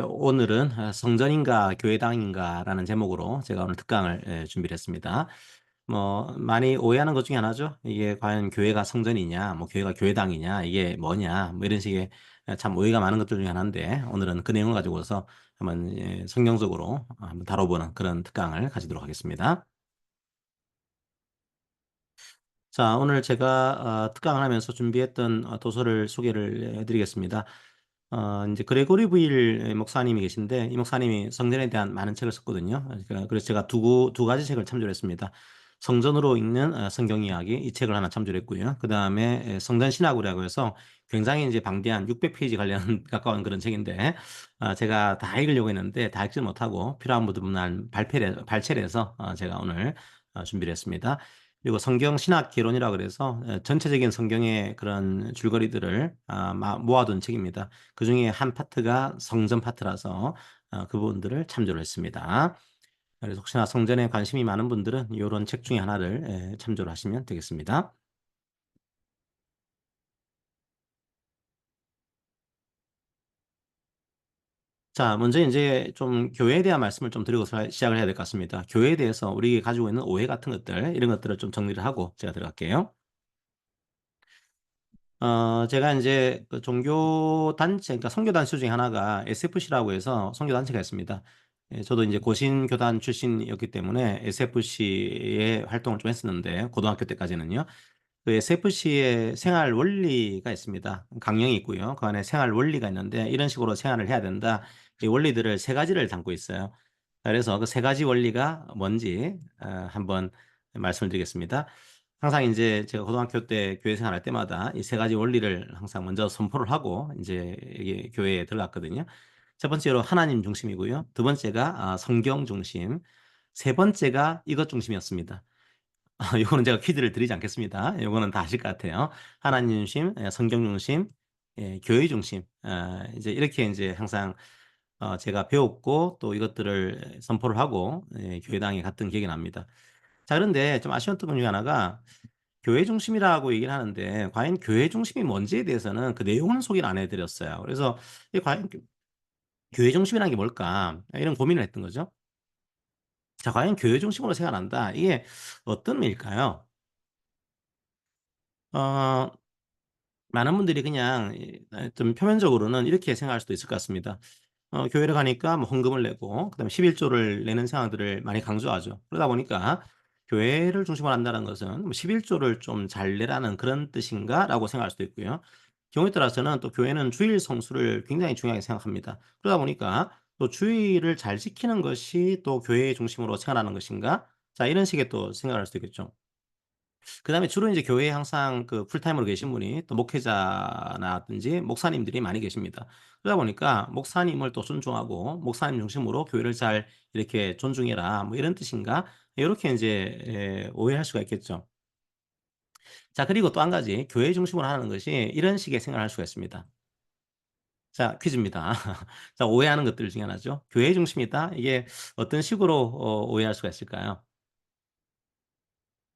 오늘은 성전인가 교회당인가라는 제목으로 제가 오늘 특강을 준비를 했습니다. 뭐 많이 오해하는 것 중에 하나죠. 이게 과연 교회가 성전이냐, 뭐 교회가 교회당이냐, 이게 뭐냐, 뭐 이런 식의 참 오해가 많은 것들 중에 하나인데 오늘은 그 내용을 가지고서 한번 성경적으로 한번 다뤄보는 그런 특강을 가지도록 하겠습니다. 자, 오늘 제가 특강을 하면서 준비했던 도서를 소개를 해드리겠습니다. 이제 그레고리 부일 목사님이 계신데 이 목사님이 성전에 대한 많은 책을 썼거든요. 그러니까 그래서 제가 두 가지 책을 참조를 했습니다. 성전으로 읽는 성경 이야기 이 책을 하나 참조를 했고요. 그다음에 성전 신학이라고 해서 굉장히 이제 방대한 600페이지 관련 가까운 그런 책인데 제가 다 읽으려고 했는데 다 읽지 못하고 필요한 부분만 발췌를 해서 제가 오늘 준비를 했습니다. 그리고 성경 신학 개론이라 그래서 전체적인 성경의 그런 줄거리들을 모아둔 책입니다. 그 중에 한 파트가 성전 파트라서 그 부분들을 참조를 했습니다. 그래서 혹시나 성전에 관심이 많은 분들은 이런 책 중에 하나를 참조를 하시면 되겠습니다. 자, 먼저 이제 좀 교회에 대한 말씀을 좀 드리고 시작을 해야 될 것 같습니다. 교회에 대해서 우리 가지고 있는 오해 같은 것들, 이런 것들을 좀 정리를 하고 제가 들어갈게요. 제가 이제 그 종교 단체, 그러니까 선교 단체 중에 하나가 SFC라고 해서 선교 단체가 있습니다. 저도 이제 고신 교단 출신이었기 때문에 SFC의 활동을 좀 했었는데, 고등학교 때까지는요. 그 SFC의 생활 원리가 있습니다. 강령이 있고요. 그 안에 생활 원리가 있는데, 이런 식으로 생활을 해야 된다. 이 원리들을 세 가지를 담고 있어요. 그래서 그 세 가지 원리가 뭔지 한번 말씀을 드리겠습니다. 항상 이제 제가 고등학교 때 교회 생활할 때마다 이 세 가지 원리를 항상 먼저 선포를 하고 이제 이게 교회에 들어갔거든요. 첫 번째로 하나님 중심이고요. 두 번째가 성경 중심. 세 번째가 이것 중심이었습니다. 이거는 제가 퀴즈를 드리지 않겠습니다. 이거는 다 아실 것 같아요. 하나님 중심, 성경 중심, 교회 중심. 이제 이렇게 이제 항상 제가 배웠고 또 이것들을 선포를 하고 교회당에 갔던 기억이 납니다. 자, 그런데 좀 아쉬웠던 것 중에 하나가 교회 중심이라고 얘기를 하는데 과연 교회 중심이 뭔지에 대해서는 그 내용은 소개를 안 해드렸어요. 그래서 이게 과연 교회 중심이라는 게 뭘까? 이런 고민을 했던 거죠. 자, 과연 교회 중심으로 생각한다. 이게 어떤 의미일까요? 어, 많은 분들이 그냥 좀 표면적으로는 이렇게 생각할 수도 있을 것 같습니다. 교회를 가니까 뭐 헌금을 내고 그다음에 11조를 내는 상황들을 많이 강조하죠. 그러다 보니까 교회를 중심으로 한다는 것은 뭐 11조를 좀 잘 내라는 그런 뜻인가라고 생각할 수도 있고요. 경우에 따라서는 또 교회는 주일 성수를 굉장히 중요하게 생각합니다. 그러다 보니까 또 주일을 잘 지키는 것이 또 교회의 중심으로 생각하는 것인가? 자, 이런 식의 또 생각할 수도 있겠죠. 그다음에 주로 이제 교회에 항상 그 풀타임으로 계신 분이 또 목회자라든지 목사님들이 많이 계십니다. 그러다 보니까 목사님을 또 존중하고 목사님 중심으로 교회를 잘 이렇게 존중해라 뭐 이런 뜻인가? 요렇게 인제 오해할 수가 있겠죠. 자, 그리고 또 한 가지 교회 중심으로 하는 것이 이런 식의 생각을 할 수가 있습니다. 자, 퀴즈입니다. 자, 오해하는 것들 중에 하나죠. 교회 중심이다. 이게 어떤 식으로 오해할 수가 있을까요?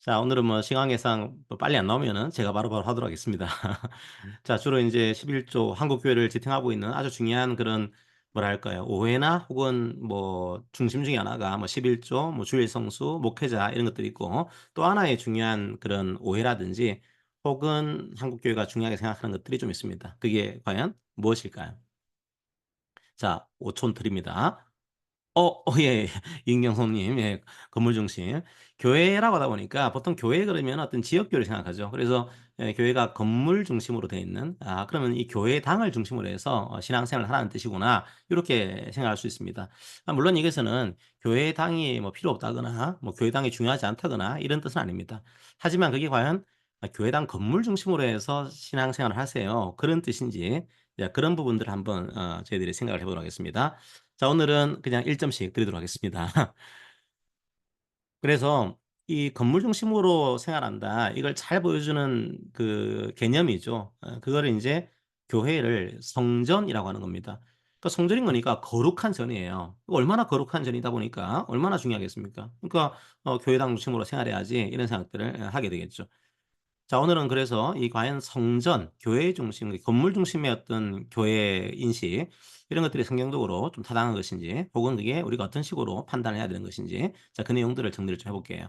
자, 오늘은 뭐 시간 예상 뭐 빨리 안 나오면은 제가 바로바로 하도록 하겠습니다. 자, 주로 인제 11조 한국 교회를 지탱하고 있는 아주 중요한 그런 뭐라 할까요? 오해나 혹은 뭐 중심 중에 하나가 뭐 11조, 뭐 주일 성수, 목회자 이런 것들이 있고 또 하나의 중요한 그런 오해라든지 혹은 한국 교회가 중요하게 생각하는 것들이 좀 있습니다. 그게 과연 무엇일까요? 자, 5촌 드립니다. 예. 이은경선님. 예. 건물 중심. 교회라고 하다 보니까 보통 교회 그러면 어떤 지역교회를 생각하죠. 그래서 교회가 건물 중심으로 되어 있는 그러면 이 교회당을 중심으로 해서 '신앙생활을 하라는 뜻이구나.' 요렇게 생각할 수 있습니다. 물론 이것은 교회당이 뭐 필요 없다거나 뭐 교회당이 중요하지 않다거나 이런 뜻은 아닙니다. 하지만 그게 과연 교회당 건물 중심으로 해서 신앙생활을 하세요. 그런 뜻인지 그런 부분들을 한번 저희들이 생각을 해 보도록 하겠습니다. 자, 오늘은 그냥 1 점씩 드리도록 하겠습니다. 그래서 이 건물 중심으로 생활한다. 이걸 잘 보여주는 그 개념이죠. 그거를 인제 교회를 성전이라고 하는 겁니다. 그러니까 성전인 거니까 거룩한 전이에요. 얼마나 거룩한 전이다 보니까 얼마나 중요하겠습니까? 그러니까 '교회당 중심으로 생활해야지.' 이런 생각들을 하게 되겠죠. 자, 오늘은 그래서 이 과연 성전, 교회 중심, 건물 중심의 어떤 교회 인식 이런 것들이 성경적으로 좀 타당한 것인지 혹은 그게 우리가 어떤 식으로 판단을 해야 되는 것인지 자, 그 내용들을 정리를 좀 해 볼게요.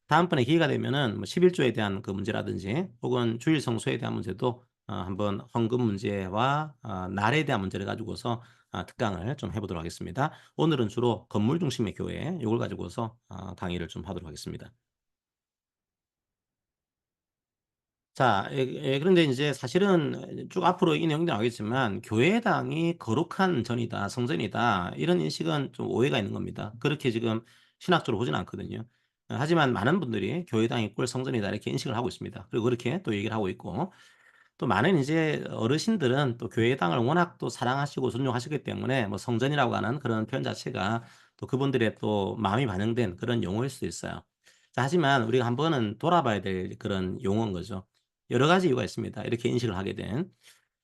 다음번에 기회가 되면은 뭐 11조에 대한 그 문제라든지 혹은 주일 성수에 대한 문제도 한번 헌금 문제와 날에 대한 문제를 가지고서 특강을 좀 해 보도록 하겠습니다. 오늘은 주로 건물 중심의 교회 요걸 가지고서 강의를 좀 하도록 하겠습니다. 자, 그런데 인제 사실은 쭉 앞으로 이 내용들이 나오겠지만 '교회당이 거룩한 전이다. 성전이다.' 이런 인식은 좀 오해가 있는 겁니다. 그렇게 지금 신학적으로 보지는 않거든요. 하지만 많은 분들이 '교회당이 꿀 성전이다.' 이렇게 인식을 하고 있습니다. 그리고 그렇게 또 얘기를 하고 있고 또 많은 이제 어르신들은 또 교회당을 워낙 또 사랑하시고 존중하시기 때문에 뭐 성전이라고 하는 그런 표현 자체가 또 그분들의 또 마음이 반영된 그런 용어일 수도 있어요. 자, 하지만 우리가 한번은 돌아봐야 될 그런 용어인 거죠. 여러 가지 이유가 있습니다. 이렇게 인식을 하게 된.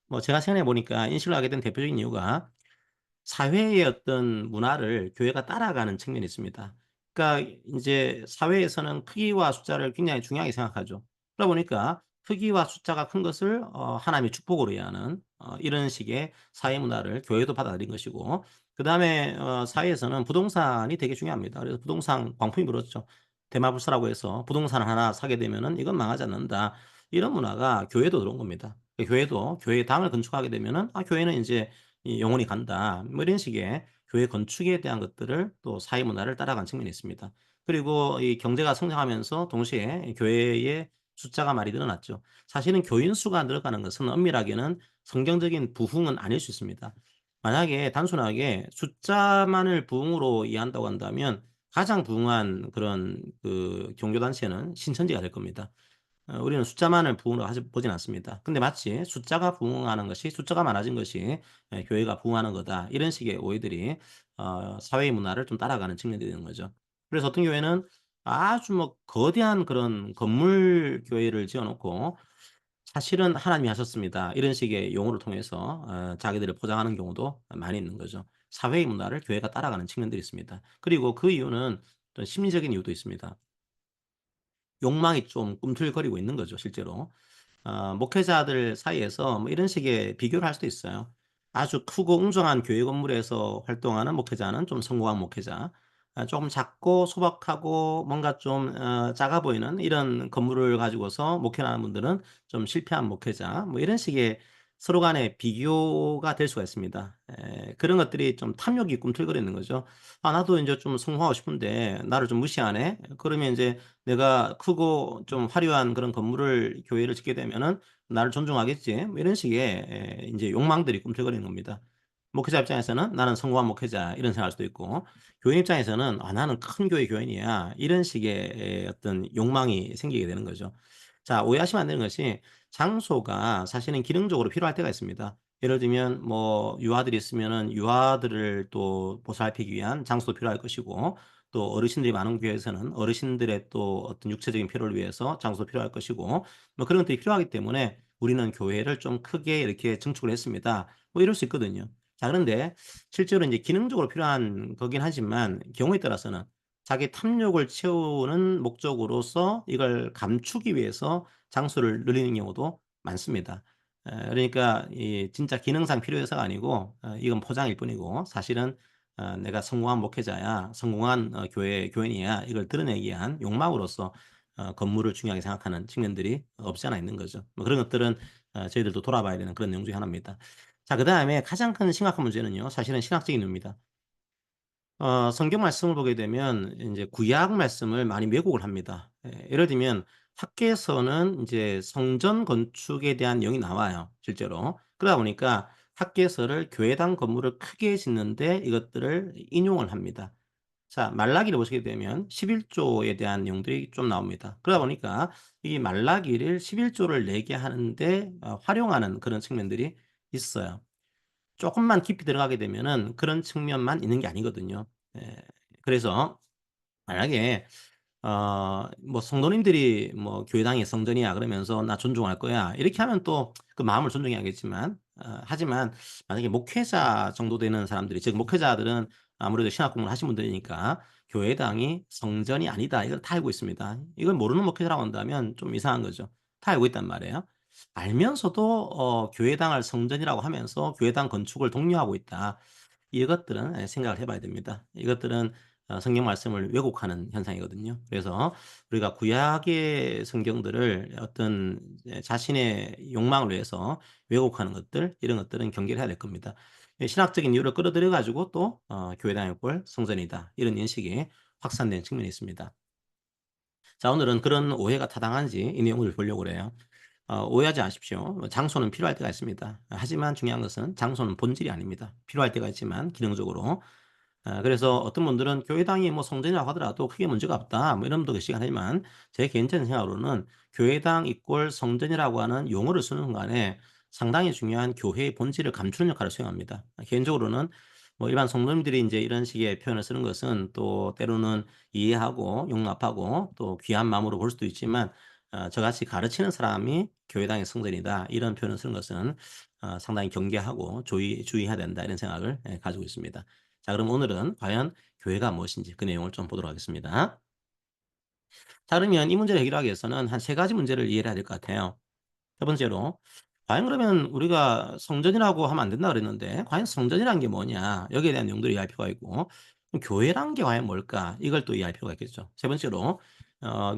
뭐 제가 생각해 보니까 인식을 하게 된 대표적인 이유가 사회의 어떤 문화를 교회가 따라가는 측면이 있습니다. 그러니까 인제 사회에서는 크기와 숫자를 굉장히 중요하게 생각하죠. 그러다 보니까 크기와 숫자가 큰 것을 하나님의 축복으로 이해하는 이런 식의 사회 문화를 교회도 받아들인 것이고 그다음에 사회에서는 부동산이 되게 중요합니다. 그래서 부동산 광풍이 불었죠. 대마불사라고 해서 부동산을 하나 사게 되면은 '이건 망하지 않는다.' 이런 문화가 교회도 들어온 겁니다. 그 교회도 교회 당을 건축하게 되면은 '아 교회는 인제 이 영원히 간다.' 뭐 이런 식의 교회 건축에 대한 것들을 또 사회 문화를 따라간 측면이 있습니다. 그리고 이 경제가 성장하면서 동시에 이 교회의 숫자가 많이 늘어났죠. 사실은 교인 수가 늘어가는 것은 엄밀하게는 성경적인 부흥은 아닐 수 있습니다. 만약에 단순하게 숫자만을 부흥으로 이해한다고 한다면 가장 부흥한 그런 그 종교단체는 신천지가 될 겁니다. 우리는 숫자만을 부흥으로 하지 보진 않습니다. 근데 마치 '숫자가 부흥하는 것이 숫자가 많아진 것이 교회가 부흥하는 거다.' 이런 식의 오해들이 사회의 문화를 좀 따라가는 측면이 있는 거죠. 그래서 어떤 교회는 아주 뭐 거대한 그런 건물 교회를 지어 놓고 "사실은 하나님이 하셨습니다." 이런 식의 용어를 통해서 자기들을 포장하는 경우도 많이 있는 거죠. 사회의 문화를 교회가 따라가는 측면들이 있습니다. 그리고 그 이유는 또 심리적인 이유도 있습니다. 욕망이 좀 꿈틀거리고 있는 거죠 실제로. 목회자들 사이에서 뭐 이런 식의 비교를 할 수도 있어요. 아주 크고 웅장한 교회 건물에서 활동하는 목회자는 좀 성공한 목회자, 조금 작고 소박하고 뭔가 좀 작아 보이는 이런 건물을 가지고서 목회를 하는 분들은 좀 실패한 목회자 뭐 이런 식의 서로 간의 비교가 될 수가 있습니다. 그런 것들이 좀 탐욕이 꿈틀거리는 거죠. '아 나도 인제 좀 성공하고 싶은데 나를 좀 무시하네.' 그러면 인제 내가 크고 좀 화려한 그런 건물을 교회를 짓게 되면은 '나를 존중하겠지.' 뭐 이런 식의 인제 욕망들이 꿈틀거리는 겁니다. 목회자 입장에서는 '나는 성공한 목회자.' 이런 생각할 수도 있고 교인 입장에서는 '아 나는 큰 교회 교인이야.' 이런 식의 어떤 욕망이 생기게 되는 거죠. 자, 오해하시면 안 되는 것이 장소가 사실은 기능적으로 필요할 때가 있습니다. 예를 들면 뭐 유아들이 있으면은 유아들을 또 보살피기 위한 장소도 필요할 것이고 또 어르신들이 많은 교회에서는 어르신들의 또 어떤 육체적인 필요를 위해서 장소도 필요할 것이고 뭐 그런 것들이 필요하기 때문에 우리는 교회를 좀 크게 이렇게 증축을 했습니다. 뭐 이럴 수 있거든요. 자, 그런데 실제로 인제 기능적으로 필요한 거긴 하지만 경우에 따라서는 자기 탐욕을 채우는 목적으로서 이걸 감추기 위해서 장소를 늘리는 경우도 많습니다. 그러니까 이 진짜 기능상 필요해서가 아니고 이건 포장일 뿐이고 사실은 '내가 성공한 목회자야. 성공한 교회 교인이야.' 이걸 드러내기 위한 욕망으로서 건물을 중요하게 생각하는 측면들이 없지 않아 있는 거죠. 뭐 그런 것들은 저희들도 돌아봐야 되는 그런 내용 중에 하나입니다. 자, 그다음에 가장 큰 심각한 문제는요. 사실은 신학적인 이유입니다. 성경 말씀을 보게 되면 인제 구약 말씀을 많이 왜곡을 합니다. 예를 들면 학개서는 인제 성전 건축에 대한 내용이 나와요 실제로. 그러다 보니까 학개서를 교회당 건물을 크게 짓는데 이것들을 인용을 합니다. 자, 말라기를 보시게 되면 11 조에 대한 내용들이 좀 나옵니다. 그러다 보니까 이 말라기를 11 조를 내게 하는데 활용하는 그런 측면들이 있어요. 쪼끔만 깊이 들어가게 되면은 그런 측면만 있는 게 아니거든요. 예. 그래서 만약에 뭐 "성도님들이 뭐 교회당이 성전이야." 그러면서 "나 존중할 거야." 이렇게 하면 또 그 마음을 존중해야겠지만 하지만 만약에 목회자 정도 되는 사람들이 즉 목회자들은 아무래도 신학 공부를 하신 분들이니까 "교회당이 성전이 아니다." 이걸 다 알고 있습니다. 이걸 모르는 목회자라고 한다면 좀 이상한 거죠. 다 알고 있단 말이에요. 알면서도 교회당을 성전이라고 하면서 교회당 건축을 독려하고 있다. 이것들은 생각을 해 봐야 됩니다. 이것들은 성경 말씀을 왜곡하는 현상이거든요. 그래서 우리가 구약의 성경들을 어떤 자신의 욕망을 위해서 왜곡하는 것들, 이런 것들은 경계를 해야 될 겁니다. 신학적인 이유를 끌어들여 가지고 또 교회당의 꼴 성전이다, 이런 인식이 확산된 측면이 있습니다. 자, 오늘은 그런 오해가 타당한지 이 내용을 보려고 그래요. 오해하지 마십시오. 장소는 필요할 때가 있습니다. 하지만 중요한 것은 장소는 본질이 아닙니다. 필요할 때가 있지만 기능적으로. 그래서 어떤 분들은 "교회당이 뭐 성전이라고 하더라도 크게 문제가 없다." 뭐 이런 분도 계시긴 하지만, 제 개인적인 생각으로는 교회당 이꼴 성전이라고 하는 용어를 쓰는 순간에 상당히 중요한 교회의 본질을 감추는 역할을 수행합니다. 개인적으로는 뭐 일반 성도님들이 인제 이런 식의 표현을 쓰는 것은 또 때로는 이해하고 용납하고 또 귀한 마음으로 볼 수도 있지만, 저같이 가르치는 사람이 "교회당의 성전이다." 이런 표현을 쓰는 것은 상당히 경계하고 주의해야 된다, 이런 생각을 가지고 있습니다. 자, 그럼 오늘은 과연 교회가 무엇인지 그 내용을 좀 보도록 하겠습니다. 자, 그러면 이 문제를 해결하기 위해서는 한 세 가지 문제를 이해를 해야 될 것 같아요. 첫 번째로, 과연 그러면 우리가 성전이라고 하면 안 된다 그랬는데 과연 성전이란 게 뭐냐? 여기에 대한 내용들을 이해할 필요가 있고, 그럼 교회란 게 과연 뭘까? 이걸 또 이해할 필요가 있겠죠. 세 번째로,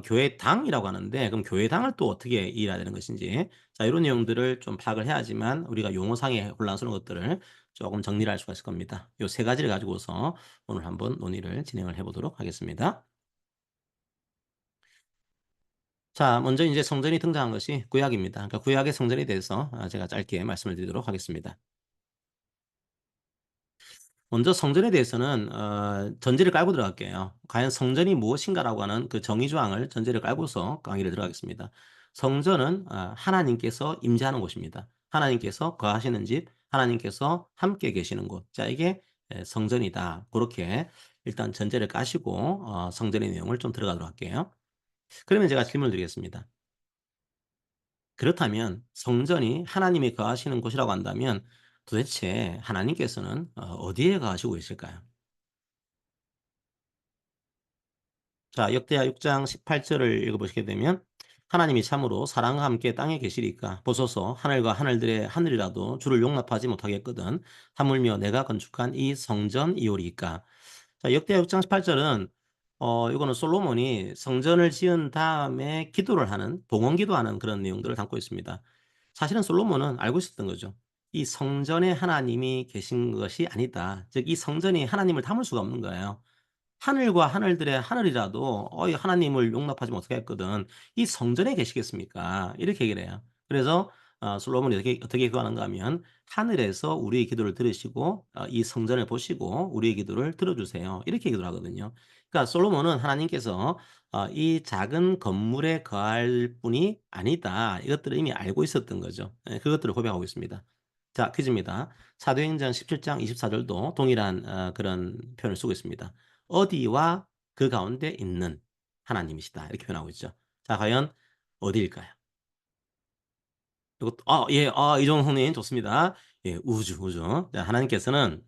교회당이라고 하는데 그럼 교회당을 또 어떻게 이해해야 되는 것인지, 자, 이런 내용들을 좀 파악을 해야지만 우리가 용어상의 혼란스러운 것들을 조금 정리를 할 수가 있을 겁니다. 요 세 가지를 가지고서 오늘 한번 논의를 진행을 해 보도록 하겠습니다. 자, 먼저 인제 성전이 등장한 것이 구약입니다. 그러니까 구약의 성전에 대해서 제가 짧게 말씀을 드리도록 하겠습니다. 먼저 성전에 대해서는 전제를 깔고 들어갈게요. 과연 성전이 무엇인가라고 하는 그 정의 조항을 전제를 깔고서 강의를 들어가겠습니다. 성전은 하나님께서 임재하는 곳입니다. 하나님께서 거하시는 집, 하나님께서 함께 계시는 곳. 자, 이게 성전이다. 고렇게 일단 전제를 까시고 성전의 내용을 좀 들어가도록 할게요. 그러면 제가 질문을 드리겠습니다. 그렇다면 성전이 하나님이 거하시는 곳이라고 한다면 도대체 하나님께서는 어디에 거하시고 계실까요? 자, 역대하 6장 18 절을 읽어 보시게 되면, "하나님이 참으로 사랑과 함께 땅에 계시리까 보소서, 하늘과 하늘들의 하늘이라도 주를 용납하지 못하겠거든 하물며 내가 건축한 이 성전이오리이까." 자, 역대하 6장 18 절은 이거는 솔로몬이 성전을 지은 다음에 기도를 하는, 봉헌 기도하는 그런 내용들을 담고 있습니다. 사실은 솔로몬은 알고 있었던 거죠. 이 성전에 하나님이 계신 것이 아니다. 즉 이 성전이 하나님을 담을 수가 없는 거예요. 하늘과 하늘들의 하늘이라도 이 하나님을 용납하지 못하겠거든 이 성전에 계시겠습니까?" 이렇게 얘기를 해요. 그래서 솔로몬이 어떻게 기도하는가 하면 "하늘에서 우리의 기도를 들으시고 이 성전을 보시고 우리의 기도를 들어 주세요." 이렇게 기도를 하거든요. 그러니까 솔로몬은 하나님께서 이 작은 건물에 거할 뿐이 아니다, 이것들을 이미 알고 있었던 거죠. 예, 그것들을 고백하고 있습니다. 자, 퀴즈입니다. 사도행전 17장 24 절도 동일한 그런 표현을 쓰고 있습니다. "어디와 그 가운데 있는 하나님이시다." 이렇게 표현하고 있죠. 자, 과연 어디일까요? 이것도 예. 이종훈 선생님 좋습니다. 예, 우주. 자, 하나님께서는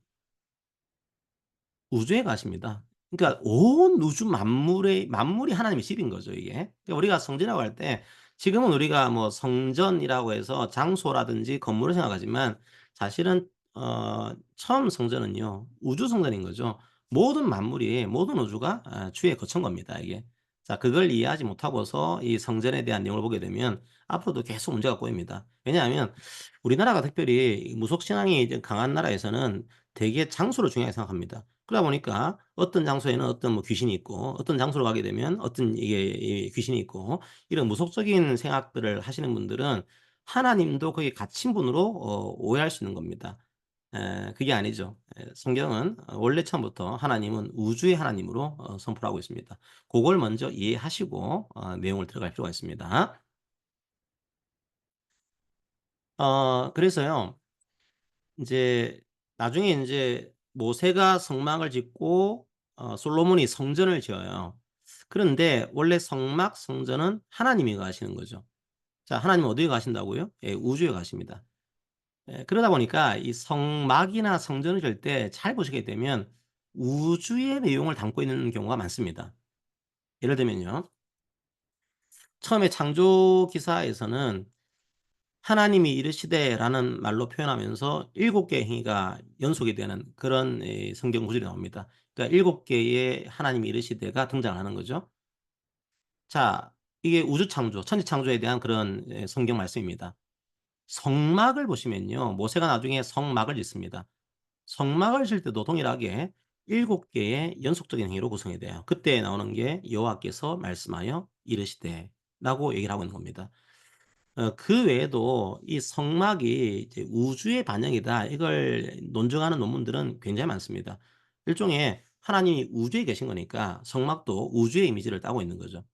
우주에 가십니다. 그러니까 온 우주 만물이 하나님의 집인 거죠, 이게. 그러니까 우리가 성전이라고 할 때 지금은 우리가 뭐 성전이라고 해서 장소라든지 건물을 생각하지만, 사실은 처음 성전은요 우주 성전인 거죠. 모든 만물이, 모든 우주가 주의 거처인 겁니다, 이게. 자, 그걸 이해하지 못하고서 이 성전에 대한 내용을 보게 되면 앞으로도 계속 문제가 꼬입니다. 왜냐하면 우리나라가 특별히 무속 신앙이 이제 강한 나라에서는 되게 장소를 중요하게 생각합니다. 그러다 보니까 어떤 장소에는 어떤 뭐 귀신이 있고, 어떤 장소로 가게 되면 어떤 이게 이 귀신이 있고, 이런 무속적인 생각들을 하시는 분들은 하나님도 거기에 갇힌 분으로 오해할 수 있는 겁니다. 그게 아니죠. 성경은 원래 처음부터 하나님은 우주의 하나님으로 선포를 하고 있습니다. 고걸 먼저 이해하시고 내용을 들어갈 필요가 있습니다. 그래서요, 인제 나중에 인제 모세가 성막을 짓고 솔로몬이 성전을 지어요. 그런데 원래 성막, 성전은 하나님이 거하시는 거죠. 자, 하나님은 어디에 가신다고요? 예, 우주에 가십니다. 예, 그러다 보니까 이 성막이나 성전을 지을 때 잘 보시게 되면 우주의 내용을 담고 있는 경우가 많습니다. 예를 들면요, 처음에 창조 기사에서는 하나님이 이르시되라는 말로 표현하면서 7개의 행위가 연속이 되는 그런 성경 구절이 나옵니다. 그러니까 7개의 하나님이 이르시되가 등장하는 거죠. 자, 이게 우주 창조, 천지 창조에 대한 그런 성경 말씀입니다. 성막을 보시면요. 모세가 나중에 성막을 짓습니다. 성막을 질 때도 동일하게 7개의 연속적인 행위로 구성이 돼요. 그때 나오는 게 여호와께서 말씀하여 이르시되라고 얘기를 하고 있는 겁니다. 그 외에도 이 성막이 이제 우주의 반영이다. 이걸 논증하는 논문들은 굉장히 많습니다. 일종의 하나님이 우주에 계신 거니까 성막도 우주의 이미지를 따고 있는 거죠.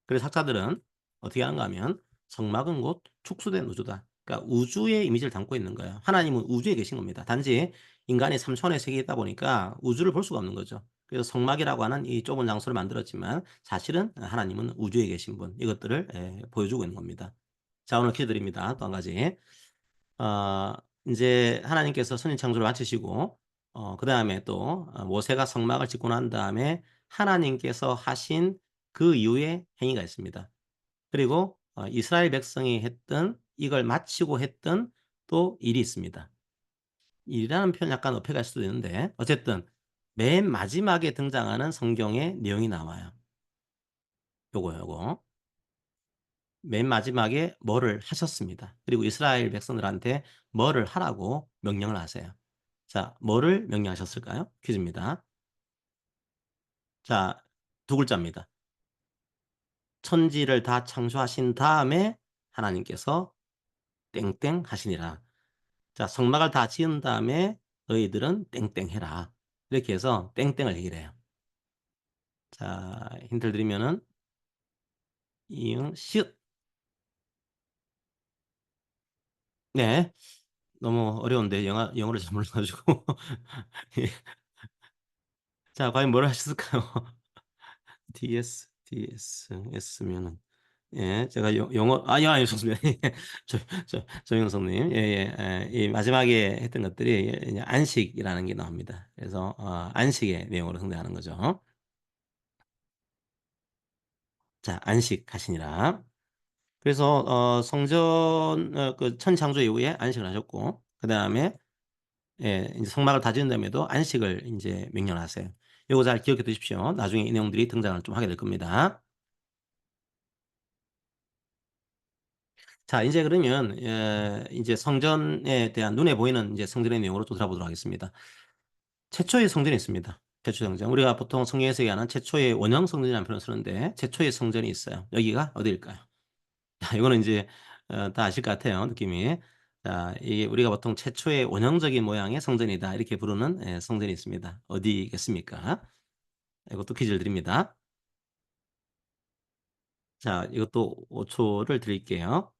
그래서 학자들은 어떻게 하는가 하면 "성막은 곧 축소된 우주다." 그러니까 우주의 이미지를 담고 있는 거예요. 하나님은 우주에 계신 겁니다. 단지 인간이 3 차원의 세계에 있다 보니까 우주를 볼 수가 없는 거죠. 그래서 성막이라고 하는 이 좁은 장소를 만들었지만 사실은 하나님은 우주에 계신 분, 이것들을 보여주고 있는 겁니다. 자, 오늘 퀴즈 드립니다. 또 한 가지. 어 인제 하나님께서 선인 창조를 마치시고 그다음에 또 모세가 성막을 짓고 난 다음에 하나님께서 하신 그 이후에 행위가 있습니다. 그리고 이스라엘 백성이 했던, 이걸 마치고 했던 또 일이 있습니다. 일이라는 표현 약간 어폐갈 수도 있는데 어쨌든 맨 마지막에 등장하는 성경의 내용이 나와요. 요거요, 요거. 맨 마지막에 뭐를 하셨습니다. 그리고 이스라엘 백성들한테 뭐를 하라고 명령을 하세요. 자, 뭐를 명령하셨을까요? 퀴즈입니다. 자, 두 글자입니다. 천지를 다 창조하신 다음에 하나님께서 땡땡 하시니라. 자, 성막을 다 지은 다음에 너희들은 땡땡 해라. 이렇게 해서 땡땡을 얘기를 해요. 자, 힌트를 드리면은 이응 시읒. 네. 너무 어려운데 영어를 잘 몰라 가지고. 예. 자, 과연 뭘 하셨을까요? S면은, 예, 제가 영어 아니요, 좋습니다. 예. 조영석 님. 예예. 이 마지막에 했던 것들이 이제 안식이라는 게 나옵니다. 그래서 안식의 내용으로 성대하는 거죠. 자, 안식하시니라. 그래서 성전 그 천창조 이후에 안식을 하셨고 그다음에 예 인제 성막을 다 지은 다음에도 안식을 인제 명령하세요. 요거 잘 기억해 두십시오. 나중에 이 내용들이 등장을 좀 하게 될 겁니다. 자, 인제 그러면 인제 성전에 대한 눈에 보이는 인제 성전의 내용으로 또 들어보도록 하겠습니다. 최초의 성전이 있습니다. 최초의 성전. 우리가 보통 성경에서 얘기하는 최초의 원형 성전이라는 표현을 쓰는데 최초의 성전이 있어요. 여기가 어디일까요? 자, 이거는 인제 다 아실 것 같아요, 느낌이. 자, 이게 우리가 보통 "최초의 원형적인 모양의 성전이다." 이렇게 부르는 성전이 있습니다. 어디겠습니까? 이것도 퀴즈를 드립니다. 자, 이것도 5 초를 드릴게요.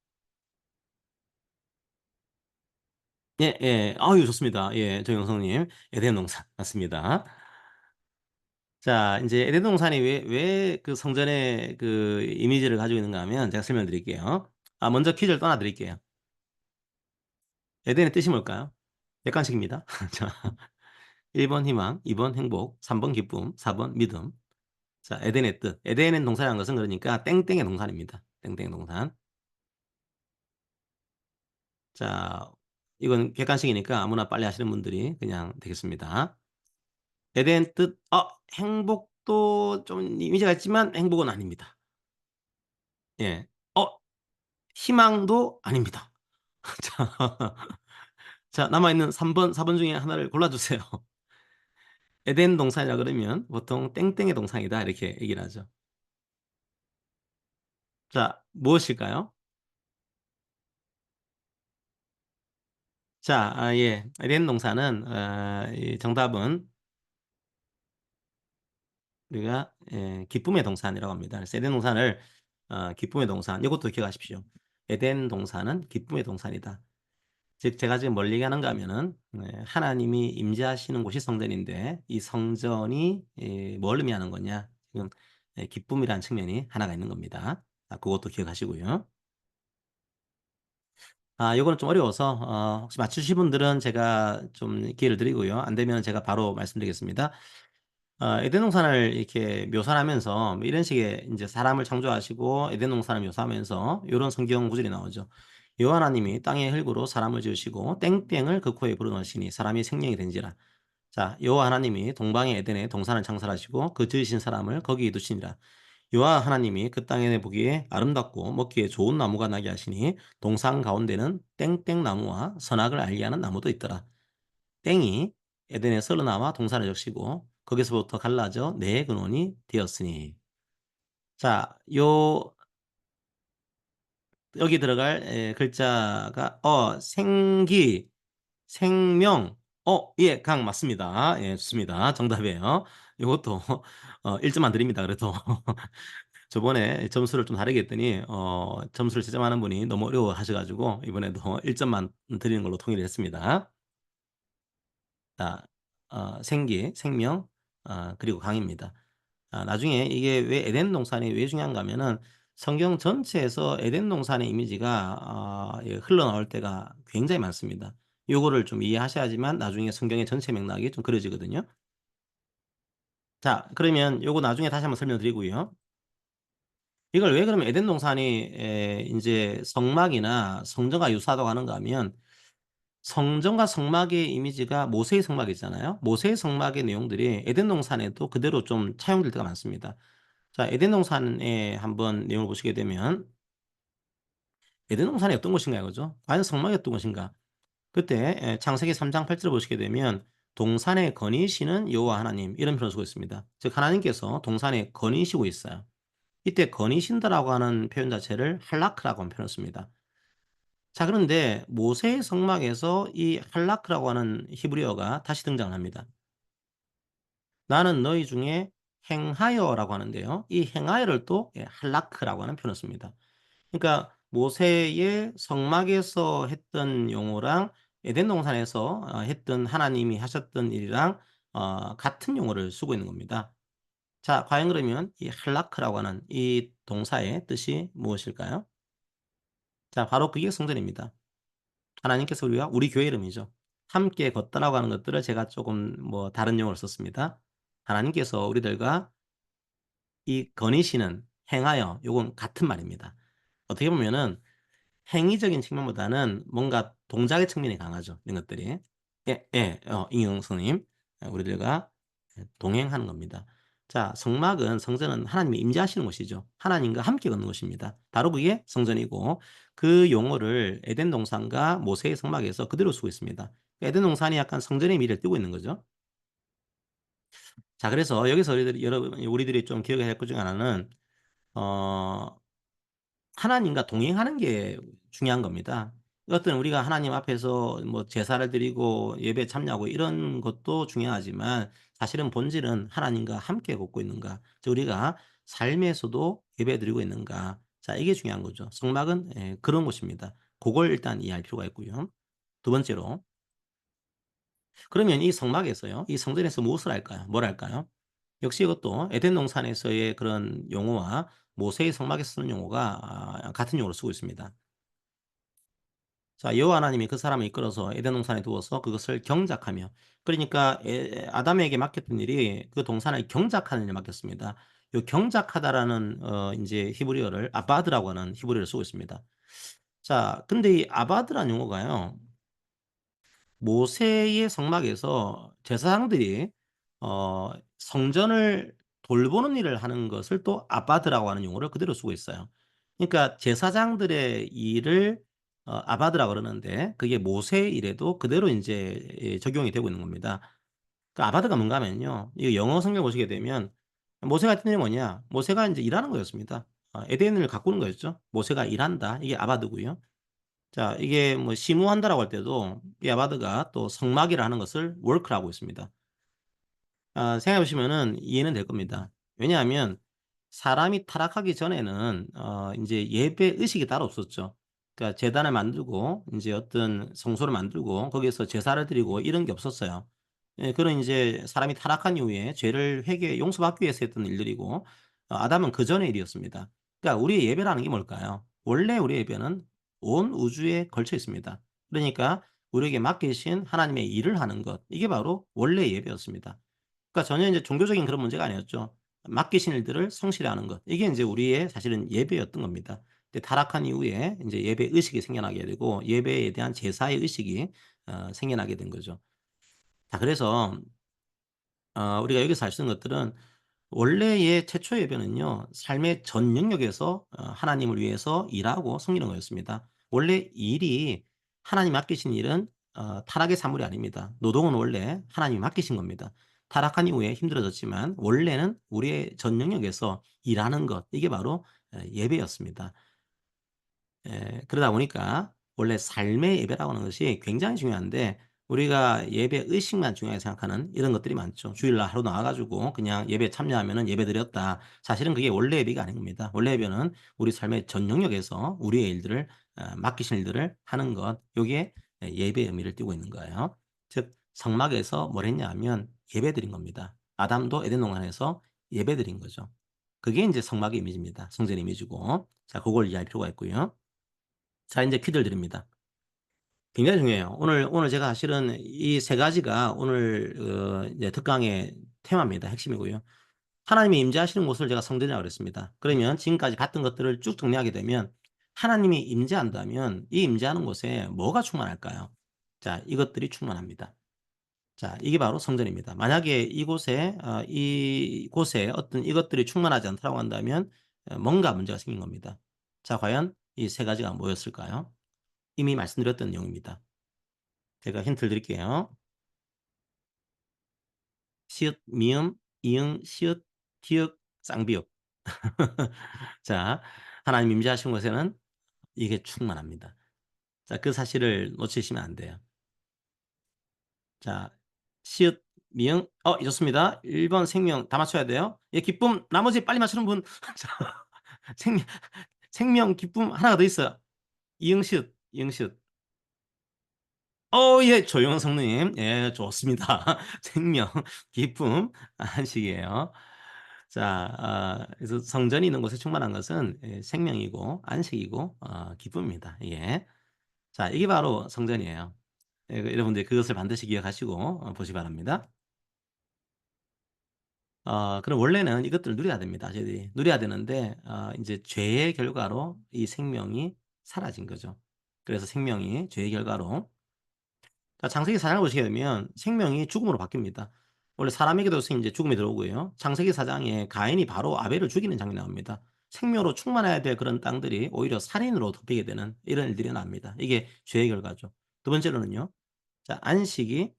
예예. 아유, 좋습니다. 예. 정영석님. 에덴 동산 맞습니다. 자, 인제 에덴 동산이 왜 그 성전의 그 이미지를 가지고 있는가 하면 제가 설명드릴게요. 먼저 퀴즈를 떠나 드릴게요. 에덴의 뜻이 뭘까요? 객관식입니다. 자, 1번 희망, 2번 행복, 3번 기쁨, 4번 믿음. 자, 에덴의 뜻. 에덴의 동산이라는 것은 그러니까 땡땡의 동산입니다. 땡땡의 동산. 자, 이건 객관식이니까 아무나 빨리 하시는 분들이 그냥 되겠습니다. 에덴 뜻, 행복도 좀 이미지가 있지만 행복은 아닙니다. 예. 희망도 아닙니다. 자, 자, 남아 있는 3 번, 4번 중에 하나를 골라 주세요. 에덴 동산이라 그러면 보통 "땡땡의 동산이다." 이렇게 얘기를 하죠. 자, 무엇일까요? 자, 예. 에덴 동산은 이 정답은 우리가 기쁨의 동산이라고 합니다. 그래서 에덴 동산을 기쁨의 동산, 요것도 기억하십시오. 에덴 동산은 기쁨의 동산이다. 즉 제가 지금 뭘 얘기하는가 하면은 하나님이 임재하시는 곳이 성전인데 이 성전이 뭘 의미하는 거냐. 지금 기쁨이라는 측면이 하나가 있는 겁니다. 그것도 기억하시고요. 요거는 좀 어려워서 혹시 맞추실 분들은 제가 좀 기회를 드리고요. 안 되면 제가 바로 말씀드리겠습니다. 에덴 동산을 이렇게 묘사를 하면서 뭐 이런 식의 이제 사람을 창조하시고 에덴 동산을 묘사하면서 요런 성경 구절이 나오죠. 여호와 하나님이 땅의 흙으로 사람을 지으시고 땡땡을 그 코에 불어넣으시니 사람이 생명이 된지라. 자, 여호와 하나님이 동방의 에덴에 동산을 창설하시고 그 지으신 사람을 거기에 두시니라. 여호와 하나님이 그 땅에 보기에 아름답고 먹기에 좋은 나무가 나게 하시니 동산 가운데는 땡땡 나무와 선악을 알게 하는 나무도 있더라. 땡이 에덴의 서르나와 동산을 적시고 거기서부터 갈라져 네 근원이 되었으니. 자, 요 여기 들어갈 글자가 생기, 생명. 예, 강 맞습니다. 예, 좋습니다. 정답이에요. 요것도 1점 안 드립니다. 그래도 저번에 점수를 좀 다르게 했더니 점수를 채점하는 분이 너무 어려워하셔 가지고 이번에도 1점만 드리는 걸로 통일을 했습니다. 자, 생기, 생명, 그리고 강입니다. 나중에 이게 왜 에덴 동산이 왜 중요한가 하면은 성경 전체에서 에덴 동산의 이미지가 예, 흘러나올 때가 굉장히 많습니다. 요거를 좀 이해하셔야지만 나중에 성경의 전체 맥락이 좀 그려지거든요. 자, 그러면 요거 나중에 다시 한번 설명드리고요. 이걸 왜 그러면 에덴 동산이 인제 성막이나 성전과 유사하다고 하는가 하면 성전과 성막의 이미지가 모세의 성막이잖아요. 모세의 성막의 내용들이 에덴 동산에도 그대로 좀 차용될 때가 많습니다. 자, 에덴 동산에 한번 내용을 보시게 되면 에덴 동산이 어떤 곳인가요? 그죠? 과연 성막이 어떤 곳인가? 그때 창세기 3장 8 절을 보시게 되면 "동산에 거니시는 여호와 하나님." 이런 표현을 쓰고 있습니다. 즉 하나님께서 동산에 거니시고 있어요. 이때 거니신다라고 하는 표현 자체를 할라크라고 하는 표현을 씁니다. 자, 그런데 모세의 성막에서 이 할라크라고 하는 히브리어가 다시 등장을 합니다. "나는 너희 중에 행하여"라고 하는데요. 이 행하여를 또 할라크라고 하는 표현을 씁니다. 그러니까 모세의 성막에서 했던 용어랑 에덴 동산에서 했던 하나님이 하셨던 일이랑 같은 용어를 쓰고 있는 겁니다. 자, 과연 그러면 이 할라크라고 하는 이 동사의 뜻이 무엇일까요? 자, 바로 그게 성전입니다. 하나님께서 우리 교회 이름이죠. 함께 걷다라고 하는 것들을 제가 조금 뭐 다른 용어를 썼습니다. 하나님께서 우리들과 이 거니시는 행하여 요건 같은 말입니다. 어떻게 보면은 행위적인 측면보다는 뭔가 동작의 측면이 강하죠, 이런 것들이. 예, 예. 이응용 선생님. 우리들과 동행하는 겁니다. 자, 성막은 성전은 하나님이 임재하시는 곳이죠. 하나님과 함께 걷는 곳입니다. 바로 그게 성전이고 그 용어를 에덴 동산과 모세의 성막에서 그대로 쓰고 있습니다. 에덴 동산이 약간 성전의 미를 띠고 있는 거죠. 자, 그래서 여기서 우리들이 좀 기억해야 할 것 중에 하나는 어 하나님과 동행하는 게 중요한 겁니다. 어떤 우리가 하나님 앞에서 뭐 제사를 드리고 예배에 참여하고 이런 것도 중요하지만 사실은 본질은 하나님과 함께 걷고 있는가. 즉 우리가 삶에서도 예배드리고 있는가. 자, 이게 중요한 거죠. 성막은 그런 곳입니다. 그걸 일단 이해할 필요가 있고요. 두 번째로 그러면 이 성막에서요. 이 성전에서 무엇을 할까요? 뭘 할까요? 역시 이것도 에덴 동산에서의 그런 용어와 모세의 성막에서 쓰는 용어가 같은 용어를 쓰고 있습니다. 자, 여호와 하나님이 그 사람을 이끌어서 에덴 동산에 두어서 그것을 경작하며, 그러니까 아담에게 맡겼던 일이 그 동산을 경작하는 일을 맡겼습니다. 요 경작하다라는 인제 히브리어를 아바드라고 하는 히브리어를 쓰고 있습니다. 자, 근데 이 아바드라는 용어가요. 모세의 성막에서 제사장들이 성전을 돌보는 일을 하는 것을 또 아바드라고 하는 용어를 그대로 쓰고 있어요. 그러니까 제사장들의 일을 아바드라고 그러는데 그게 모세의 일에도 그대로 인제 적용이 되고 있는 겁니다. 그 아바드가 뭔가 하면요. 이 영어 성경 보시게 되면 모세가 했던 일이 뭐냐? 모세가 인제 일하는 거였습니다. 에덴을 가꾸는 거였죠. 모세가 일한다. 이게 아바드고요. 자, 이게 뭐 심우한다라고 할 때도 이 아바드가 또 성막이라는 것을 work라고 했습니다. 생각해 보시면은 이해는 될 겁니다. 왜냐하면 사람이 타락하기 전에는 인제 예배 의식이 따로 없었죠. 그러니까 제단을 만들고 인제 어떤 성소를 만들고 거기에서 제사를 드리고 이런 게 없었어요. 예, 그런 인제 사람이 타락한 이후에 죄를 용서받기 위해서 했던 일들이고 아담은 그전의 일이었습니다. 그러니까 우리의 예배라는 게 뭘까요? 원래 우리의 예배는 온 우주에 걸쳐 있습니다. 그러니까 우리에게 맡기신 하나님의 일을 하는 것, 이게 바로 원래의 예배였습니다. 그러니까 전혀 이제 종교적인 그런 문제가 아니었죠. 맡기신 일들을 성실히 하는 것. 이게 인제 우리의 사실은 예배였던 겁니다. 근데 타락한 이후에 인제 예배 의식이 생겨나게 되고 예배에 대한 제사의 의식이 생겨나게 된 거죠. 자 그래서 우리가 여기서 알 수 있는 것들은 원래의 최초 예배는요. 삶의 전 영역에서 하나님을 위해서 일하고 섬기는 거였습니다. 원래 일이 하나님 맡기신 일은 타락의 산물이 아닙니다. 노동은 원래 하나님이 맡기신 겁니다. 타락한 이후에 힘들어졌지만 원래는 우리의 전 영역에서 일하는 것 이게 바로 예배였습니다. 그러다 보니까 원래 삶의 예배라고 하는 것이 굉장히 중요한데 우리가 예배 의식만 중요하게 생각하는 이런 것들이 많죠. 주일날 하루 나와 가지고 그냥 예배에 참여하면은 예배드렸다. 사실은 그게 원래 예배가 아닌 겁니다. 원래 예배는 우리 삶의 전 영역에서 우리의 일들을 맡기신 일들을 하는 것 요게 예배의 의미를 띠고 있는 거예요. 즉 성막에서 뭘 했냐 하면 예배드린 겁니다. 아담도 에덴 동산에서 예배드린 거죠. 그게 인제 성막의 이미지입니다. 성전의 이미지고. 자 고걸 이해할 필요가 있고요. 자 인제 퀴즈를 드립니다. 굉장히 중요해요. 오늘 제가 사실은 이 세 가지가 오늘 이제 특강의 테마입니다. 핵심이고요. 하나님이 임재하시는 곳을 제가 성전이라고 그랬습니다. 그러면 지금까지 봤던 것들을 쭉 정리하게 되면 하나님이 임재한다면 이 임재하는 곳에 뭐가 충만할까요? 자 이것들이 충만합니다. 자 이게 바로 성전입니다. 만약에 이곳에 어떤 이것들이 충만하지 않다고 한다면 뭔가 문제가 생긴 겁니다. 자 과연 이 세 가지가 뭐였을까요? 이미 말씀드렸던 내용입니다. 제가 힌트를 드릴게요. 시읒, 미음, 이응, 시읒, 티읕, 쌍비읍. 자 하나님 임재하신 곳에는 이게 충만합니다. 자 그 사실을 놓치시면 안 돼요. 자 시읒, 미응 좋습니다. 1번 생명 다 맞춰야 돼요. 예 기쁨 나머지 빨리 맞추는 분 자 생명 기쁨 하나가 더 있어요. 이응, 시읒, 이응, 시읒. 예. 조용한 성도님. 예 좋습니다. 생명, 기쁨, 안식이에요. 자 그래서 성전이 있는 곳에 충만한 것은 생명이고 안식이고 기쁨입니다. 예. 자 이게 바로 성전이에요. 여러분들 그것을 반드시 기억하시고 보시기 바랍니다. 그럼 원래는 이것들을 누려야 됩니다, 저희들이. 누려야 되는데 인제 죄의 결과로 이 생명이 사라진 거죠. 그래서 생명이 죄의 결과로 자 창세기 4 장을 보시게 되면 생명이 죽음으로 바뀝니다. 원래 사람에게도 인제 죽음이 들어오고요. 창세기 4 장에 가인이 바로 아벨을 죽이는 장면이 나옵니다. 생명으로 충만해야 될 그런 땅들이 오히려 살인으로 덮이게 되는 이런 일들이 납니다. 이게 죄의 결과죠. 두 번째로는요. 자 안식이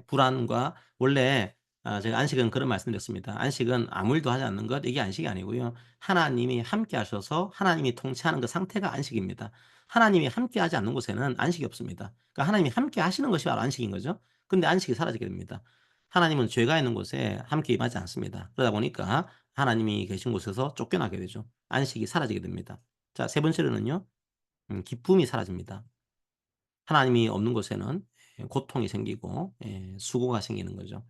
불안과 원래 제가 안식은 그런 말씀드렸습니다. 안식은 아무 일도 하지 않는 것 이게 안식이 아니고요. 하나님이 함께 하셔서 하나님이 통치하는 그 상태가 안식입니다. 하나님이 함께 하지 않는 곳에는 안식이 없습니다. 그러니까 하나님이 함께 하시는 것이 바로 안식인 거죠. 근데 안식이 사라지게 됩니다. 하나님은 죄가 있는 곳에 함께 임하지 않습니다. 그러다 보니까 하나님이 계신 곳에서 쫓겨나게 되죠. 안식이 사라지게 됩니다. 자 세 번째로는요. 기쁨이 사라집니다. 하나님이 없는 곳에는 고통이 생기고 수고가 생기는 거죠.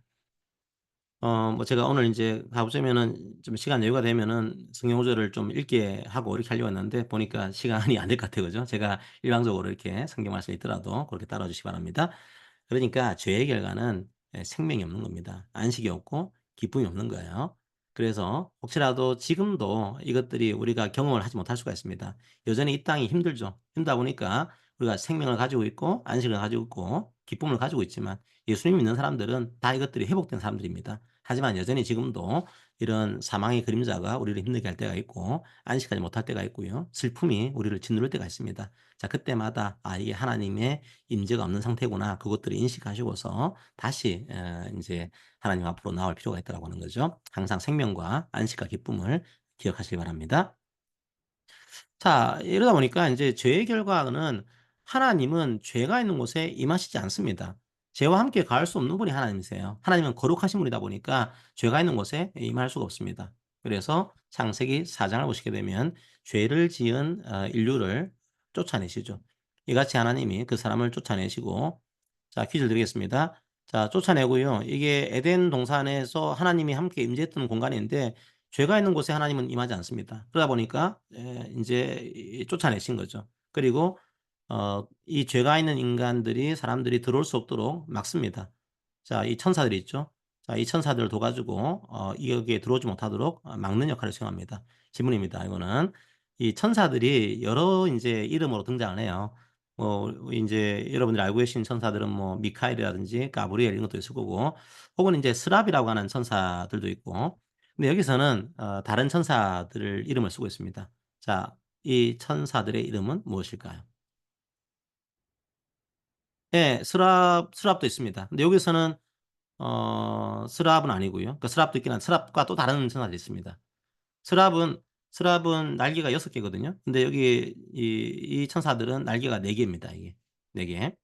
뭐 제가 오늘 인제 가 보자면은 좀 시간 여유가 되면은 성경 구절을 좀 읽게 하고 이렇게 하려고 했는데 보니까 시간이 안 될 것 같아요. 그죠? 제가 일방적으로 이렇게 성경 말씀이 있더라도 그렇게 따라와 주시기 바랍니다. 그러니까 죄의 결과는 생명이 없는 겁니다. 안식이 없고 기쁨이 없는 거예요. 그래서 혹시라도 지금도 이것들이 우리가 경험을 하지 못할 수가 있습니다. 여전히 이 땅이 힘들죠. 힘들다 보니까 우리가 생명을 가지고 있고 안식을 가지고 있고 기쁨을 가지고 있지만 예수님 믿는 사람들은 다 이것들이 회복된 사람들입니다. 하지만 여전히 지금도 이런 사망의 그림자가 우리를 힘들게 할 때가 있고 안식하지 못할 때가 있고요. 슬픔이 우리를 짓누를 때가 있습니다. 자 그때마다 '아 이게 하나님의 임재가 없는 상태구나.' 그것들을 인식하시고서 다시 인제 하나님 앞으로 나올 필요가 있다라고 하는 거죠. 항상 생명과 안식과 기쁨을 기억하시기 바랍니다. 자 이러다 보니까 인제 죄의 결과는 하나님은 죄가 있는 곳에 임하시지 않습니다. 죄와 함께 가할 수 없는 분이 하나님이세요. 하나님은 거룩하신 분이다 보니까 죄가 있는 곳에 임할 수가 없습니다. 그래서 창세기 4 장을 보시게 되면 죄를 지은 인류를 쫓아내시죠. 이같이 하나님이 그 사람을 쫓아내시고 자 퀴즈를 드리겠습니다. 자 쫓아내고요. 이게 에덴 동산에서 하나님이 함께 임재했던 공간인데 죄가 있는 곳에 하나님은 임하지 않습니다. 그러다 보니까 인제 이 쫓아내신 거죠. 그리고 이 죄가 있는 인간들이 사람들이 들어올 수 없도록 막습니다. 자, 이 천사들이 있죠. 자, 이 천사들을 둬 가지고 여기에 들어오지 못하도록 막는 역할을 수행합니다. 질문입니다. 이거는 이 천사들이 여러 인제 이름으로 등장을 해요. 뭐 인제 여러분들이 알고 계신 천사들은 뭐 미카엘이라든지 가브리엘 이런 것도 있을 거고, 혹은 인제 스랍이라고 하는 천사들도 있고. 근데 여기서는 다른 천사들 이름을 쓰고 있습니다. 자, 이 천사들의 이름은 무엇일까요? 예. 스랍도 있습니다. 근데 여기서는 스랍은 아니고요. 그 스랍도 있긴 한데 스랍과 또 다른 천사들이 있습니다. 스랍은 스랍은 날개가 6 개거든요. 근데 여기 이 천사들은 날개가 4 개입니다, 이게. 4 개.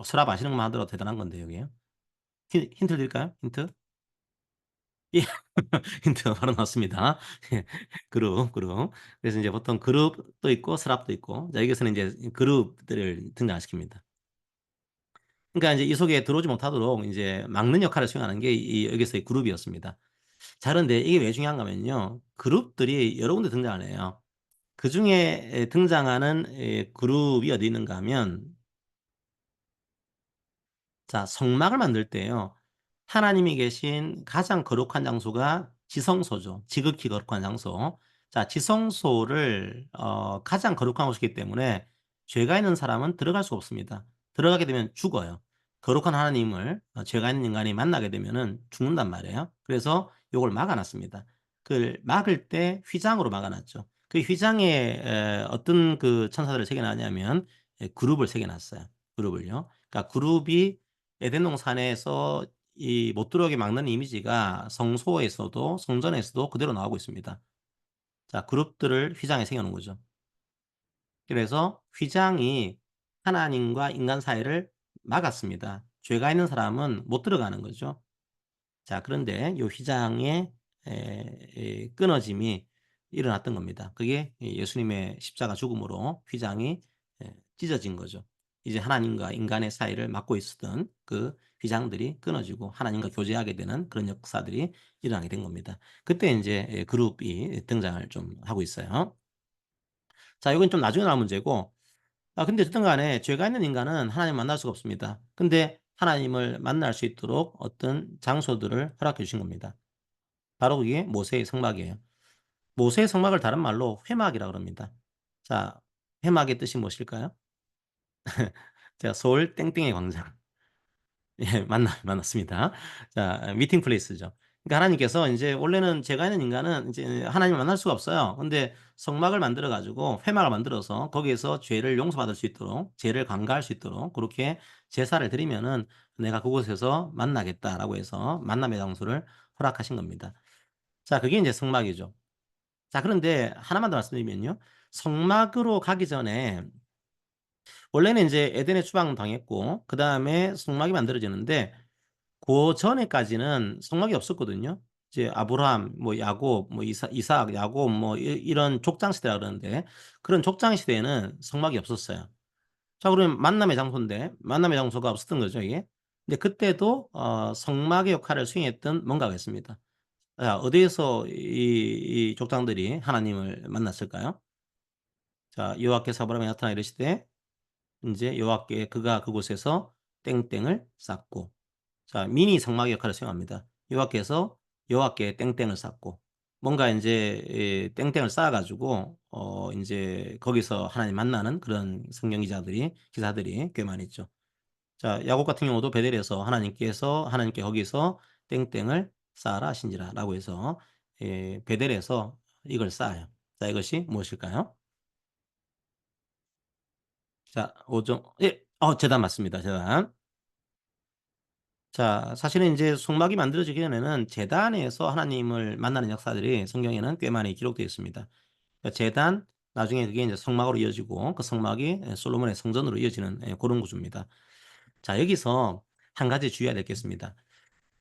스랍 아시는 것만 하더라도 대단한 건데 요게요. 힌트 드릴까요? 힌트? 예. 힌트 바로 나왔습니다. 예. 그룹. 그래서 인제 보통 그룹도 있고 스랍도 있고, 자 여기서는 인제 그룹들을 등장시킵니다. 그러니까 인제 이 속에 들어오지 못하도록 인제 막는 역할을 수행하는 게 여기서의 그룹이었습니다. 자, 그런데 이게 왜 중요한가 하면요, 그룹들이 여러 군데 등장을 해요. 그중에 등장하는 그룹이 어디 있는가 하면, 자, 성막을 만들 때요, 하나님이 계신 가장 거룩한 장소가 지성소죠. 지극히 거룩한 장소. 자, 지성소를 가장 거룩한 곳이기 때문에 죄가 있는 사람은 들어갈 수가 없습니다. 들어가게 되면 죽어요. 거룩한 하나님을 죄가 있는 인간이 만나게 되면은 죽는단 말이에요. 그래서 요걸 막아 놨습니다. 그걸 막을 때 휘장으로 막아 놨죠. 그 휘장에 어떤 그 천사들을 새겨 놨냐면 그룹을 새겨 놨어요, 그룹을요. 그러니까 그룹이 에덴 동산에서 이 못 들어오게 막는 이미지가 성소에서도 성전에서도 그대로 나오고 있습니다. 자, 그룹들을 휘장에 새겨 놓은 거죠. 그래서 휘장이 하나님과 인간 사이를 막았습니다. 죄가 있는 사람은 못 들어가는 거죠. 자, 그런데 요 휘장의 끊어짐이 일어났던 겁니다. 그게 예수님의 십자가 죽음으로 휘장이 찢어진 거죠. 이제 하나님과 인간의 사이를 막고 있었던 그 휘장들이 끊어지고 하나님과 교제하게 되는 그런 역사들이 일어나게 된 겁니다. 그때 인제 그룹이 등장을 좀 하고 있어요. 자, 이건 좀 나중에 나올 문제고, 근데 어쨌든 간에 죄가 있는 인간은 하나님을 만날 수가 없습니다. 근데 하나님을 만날 수 있도록 어떤 장소들을 허락해 주신 겁니다. 바로 그게 모세의 성막이에요. 모세의 성막을 다른 말로 회막이라 그럽니다. 자, 회막의 뜻이 무엇일까요? 제가 서울 땡땡의 광장. 예, 만났습니다. 자, 미팅 플레이스죠. 그러니까 하나님께서 인제 원래는 죄가 있는 인간은 인제 하나님을 만날 수가 없어요. 근데 성막을 만들어 가지고 회막을 만들어서 거기에서 죄를 용서받을 수 있도록, 죄를 관가할 수 있도록 고렇게 제사를 드리면은 "내가 그곳에서 만나겠다."라고 해서 만남의 장소를 허락하신 겁니다. 자, 그게 인제 성막이죠. 자, 그런데 하나만 더 말씀드리면요, 성막으로 가기 전에 원래는 인제 에덴의 추방 당했고 그다음에 성막이 만들어지는데, 전에까지는 성막이 없었거든요. 이제 아브라함, 뭐 야곱, 뭐 이삭, 야곱, 뭐 이런 족장 시대라 그러는데, 그런 족장 시대에는 성막이 없었어요. 자, 그러면 만남의 장소인데 만남의 장소가 없었던 거죠, 이게. 근데 그때도 성막의 역할을 수행했던 뭔가가 있습니다. 자, 어디에서 이 족장들이 하나님을 만났을까요? 자, 여호와께서 아브라함에 나타나 이르시되 인제 여호와께 그가 그곳에서 땡땡을 쌓고, 자, 미니 성막의 역할을 수행합니다. 여호와께 땡땡을 쌓고, 뭔가 인제 땡땡을 쌓아 가지고 인제 거기서 하나님 만나는 그런 성경 기사들이 꽤 많이 있죠. 자, 야곱 같은 경우도 베델에서 하나님께 거기서 "땡땡을 쌓아라 하신지라"라고 해서 베델에서 이걸 쌓아요. 자, 이것이 무엇일까요? 자, 예. 제단 맞습니다, 제단. 자, 사실은 인제 성막이 만들어지기 전에는 제단에서 하나님을 만나는 역사들이 성경에는 꽤 많이 기록되어 있습니다. 그러니까 제단, 나중에 그게 인제 성막으로 이어지고 그 성막이 솔로몬의 성전으로 이어지는 고런 구조입니다. 자, 여기서 한 가지 주의해야 될 게 있습니다.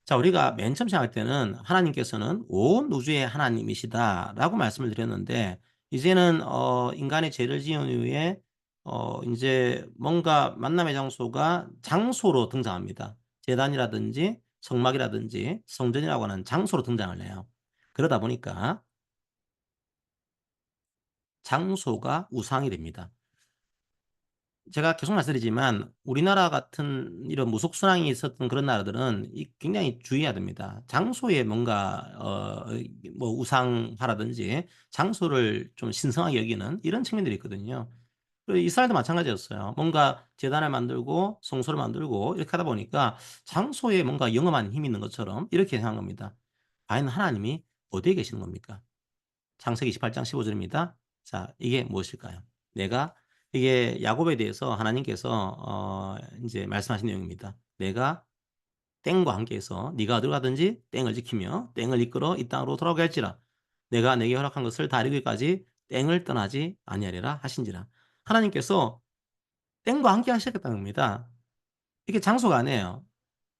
자, 우리가 맨 처음 시작할 때는 하나님께서는 "온 우주의 하나님이시다."라고 말씀을 드렸는데, 이제는 인간이 죄를 지은 이후에 인제 뭔가 만남의 장소가 장소로 등장합니다. 제단이라든지 성막이라든지 성전이라고 하는 장소로 등장을 해요. 그러다 보니까 장소가 우상이 됩니다. 제가 계속 말씀드리지만 우리나라 같은 이런 무속 순항이 있었던 그런 나라들은 굉장히 주의해야 됩니다. 장소에 뭔가 뭐 우상화라든지 장소를 좀 신성하게 여기는 이런 측면들이 있거든요. 이스라엘도 마찬가지였어요. 뭔가 제단을 만들고 성소를 만들고 이렇게 하다 보니까 장소에 뭔가 영험한 힘이 있는 것처럼 이렇게 생각한 겁니다. 과연 하나님이 어디에 계시는 겁니까? 창세기 28장 15절입니다. 자, 이게 무엇일까요? 내가 이게 야곱에 대해서 하나님께서 인제 말씀하신 내용입니다. "내가 땡과 함께해서 네가 어디로 가든지 땡을 지키며 땡을 이끌어 이 땅으로 돌아오게 할지라. 내가 내게 허락한 것을 다 이루기까지 땡을 떠나지 아니하리라 하신지라." 하나님께서 땡과 함께 하시겠다는 겁니다. 이게 장소가 아니에요.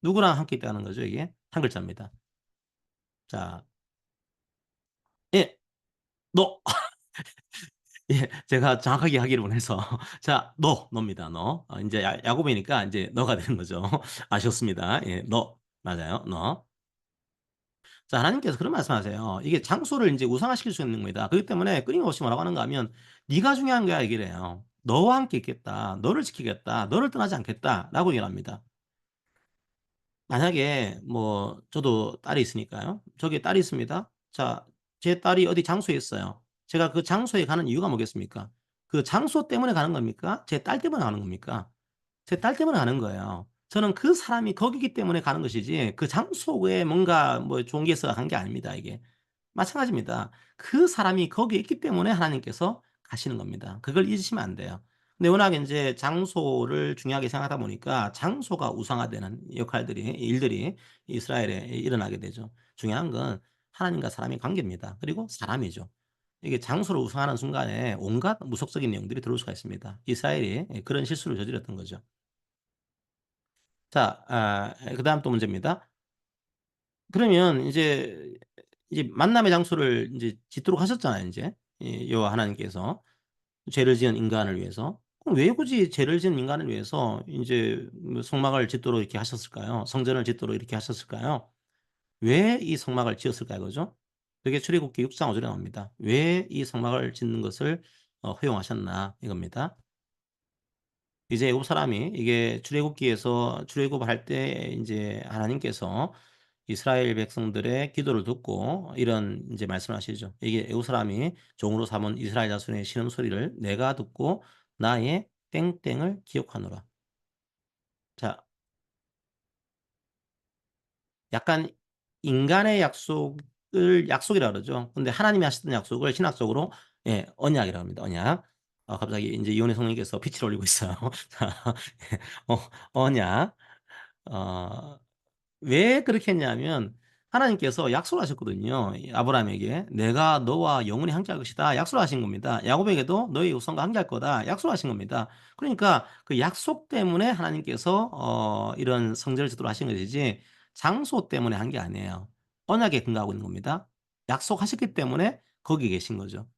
누구랑 함께 있다는 거죠 이게? 한 글자입니다. 자, 예. "너." 예. 제가 정확하게 하기를 원해서 자 너입니다. 너. 인제 야곱이니까 인제 너가 되는 거죠. 아셨습니다. 예. 너. 맞아요. 너. 자, 하나님께서 그런 말씀하세요. 이게 장소를 인제 우상화시킬 수 있는 겁니다. 그렇기 때문에 끊임없이 뭐라고 하는가 하면 "네가 중요한 거야." 얘기를 해요. "너와 함께 있겠다. 너를 지키겠다. 너를 떠나지 않겠다."라고 얘기를 합니다. 만약에 뭐 저도 딸이 있으니까요. 저기 딸이 있습니다. 자, 제 딸이 어디 장소에 있어요. 제가 그 장소에 가는 이유가 뭐겠습니까? 그 장소 때문에 가는 겁니까? 제 딸 때문에 가는 겁니까? 제 딸 때문에 가는 거예요. 저는 그 사람이 거기기 때문에 가는 것이지 그 장소에 뭔가 뭐 좋은 게 있어서 간 게 아닙니다 이게. 마찬가지입니다. 그 사람이 거기에 있기 때문에 하나님께서 가시는 겁니다. 그걸 잊으시면 안 돼요. 근데 워낙 인제 장소를 중요하게 생각하다 보니까 장소가 우상화되는 역할들이 일들이 이스라엘에 일어나게 되죠. 중요한 건 하나님과 사람의 관계입니다. 그리고 사람이죠. 이게 장소를 우상하는 순간에 온갖 무속적인 내용들이 들어올 수가 있습니다. 이스라엘이 그런 실수를 저질렀던 거죠. 자, 그다음 또 문제입니다. 그러면 이제 만남의 장소를 인제 짓도록 하셨잖아요 인제. 이 여호와 하나님께서 죄를 지은 인간을 위해서. 그럼 왜 굳이 죄를 지은 인간을 위해서 인제 뭐 성막을 짓도록 이렇게 하셨을까요? 성전을 짓도록 이렇게 하셨을까요? 왜 이 성막을 지었을까요? 그죠? 그게 출애굽기 6장 5 절에 나옵니다. "왜 이 성막을 짓는 것을 허용하셨나." 이겁니다. 이제 애국 사람이 이게 출애굽기에서 출애굽할 때 인제 하나님께서 이스라엘 백성들의 기도를 듣고 이런 인제 말씀을 하시죠. 이게 애국 사람이 종으로 삼은 이스라엘 자손의 신음소리를 내가 듣고 나의 땡땡을 기억하노라. 자, 약간 인간의 약속을 약속이라 그러죠. 근데 하나님이 하셨던 약속을 신학적으로 언약이라고 합니다, 언약. 갑자기 인제 이혼의 성령님께서 빛을 올리고 있어요. 자, 예. 언약. 어 왜 그렇게 했냐면 하나님께서 약속을 하셨거든요. 이 아브라함에게 "내가 너와 영원히 함께할 것이다." 약속을 하신 겁니다. 야곱에게도 "너의 후손과 함께할 거다." 약속을 하신 겁니다. 그러니까 그 약속 때문에 하나님께서 이런 성전을 짓도록 하신 것이지 장소 때문에 한 게 아니에요. 언약에 근거하고 있는 겁니다. 약속하셨기 때문에 거기 계신 거죠.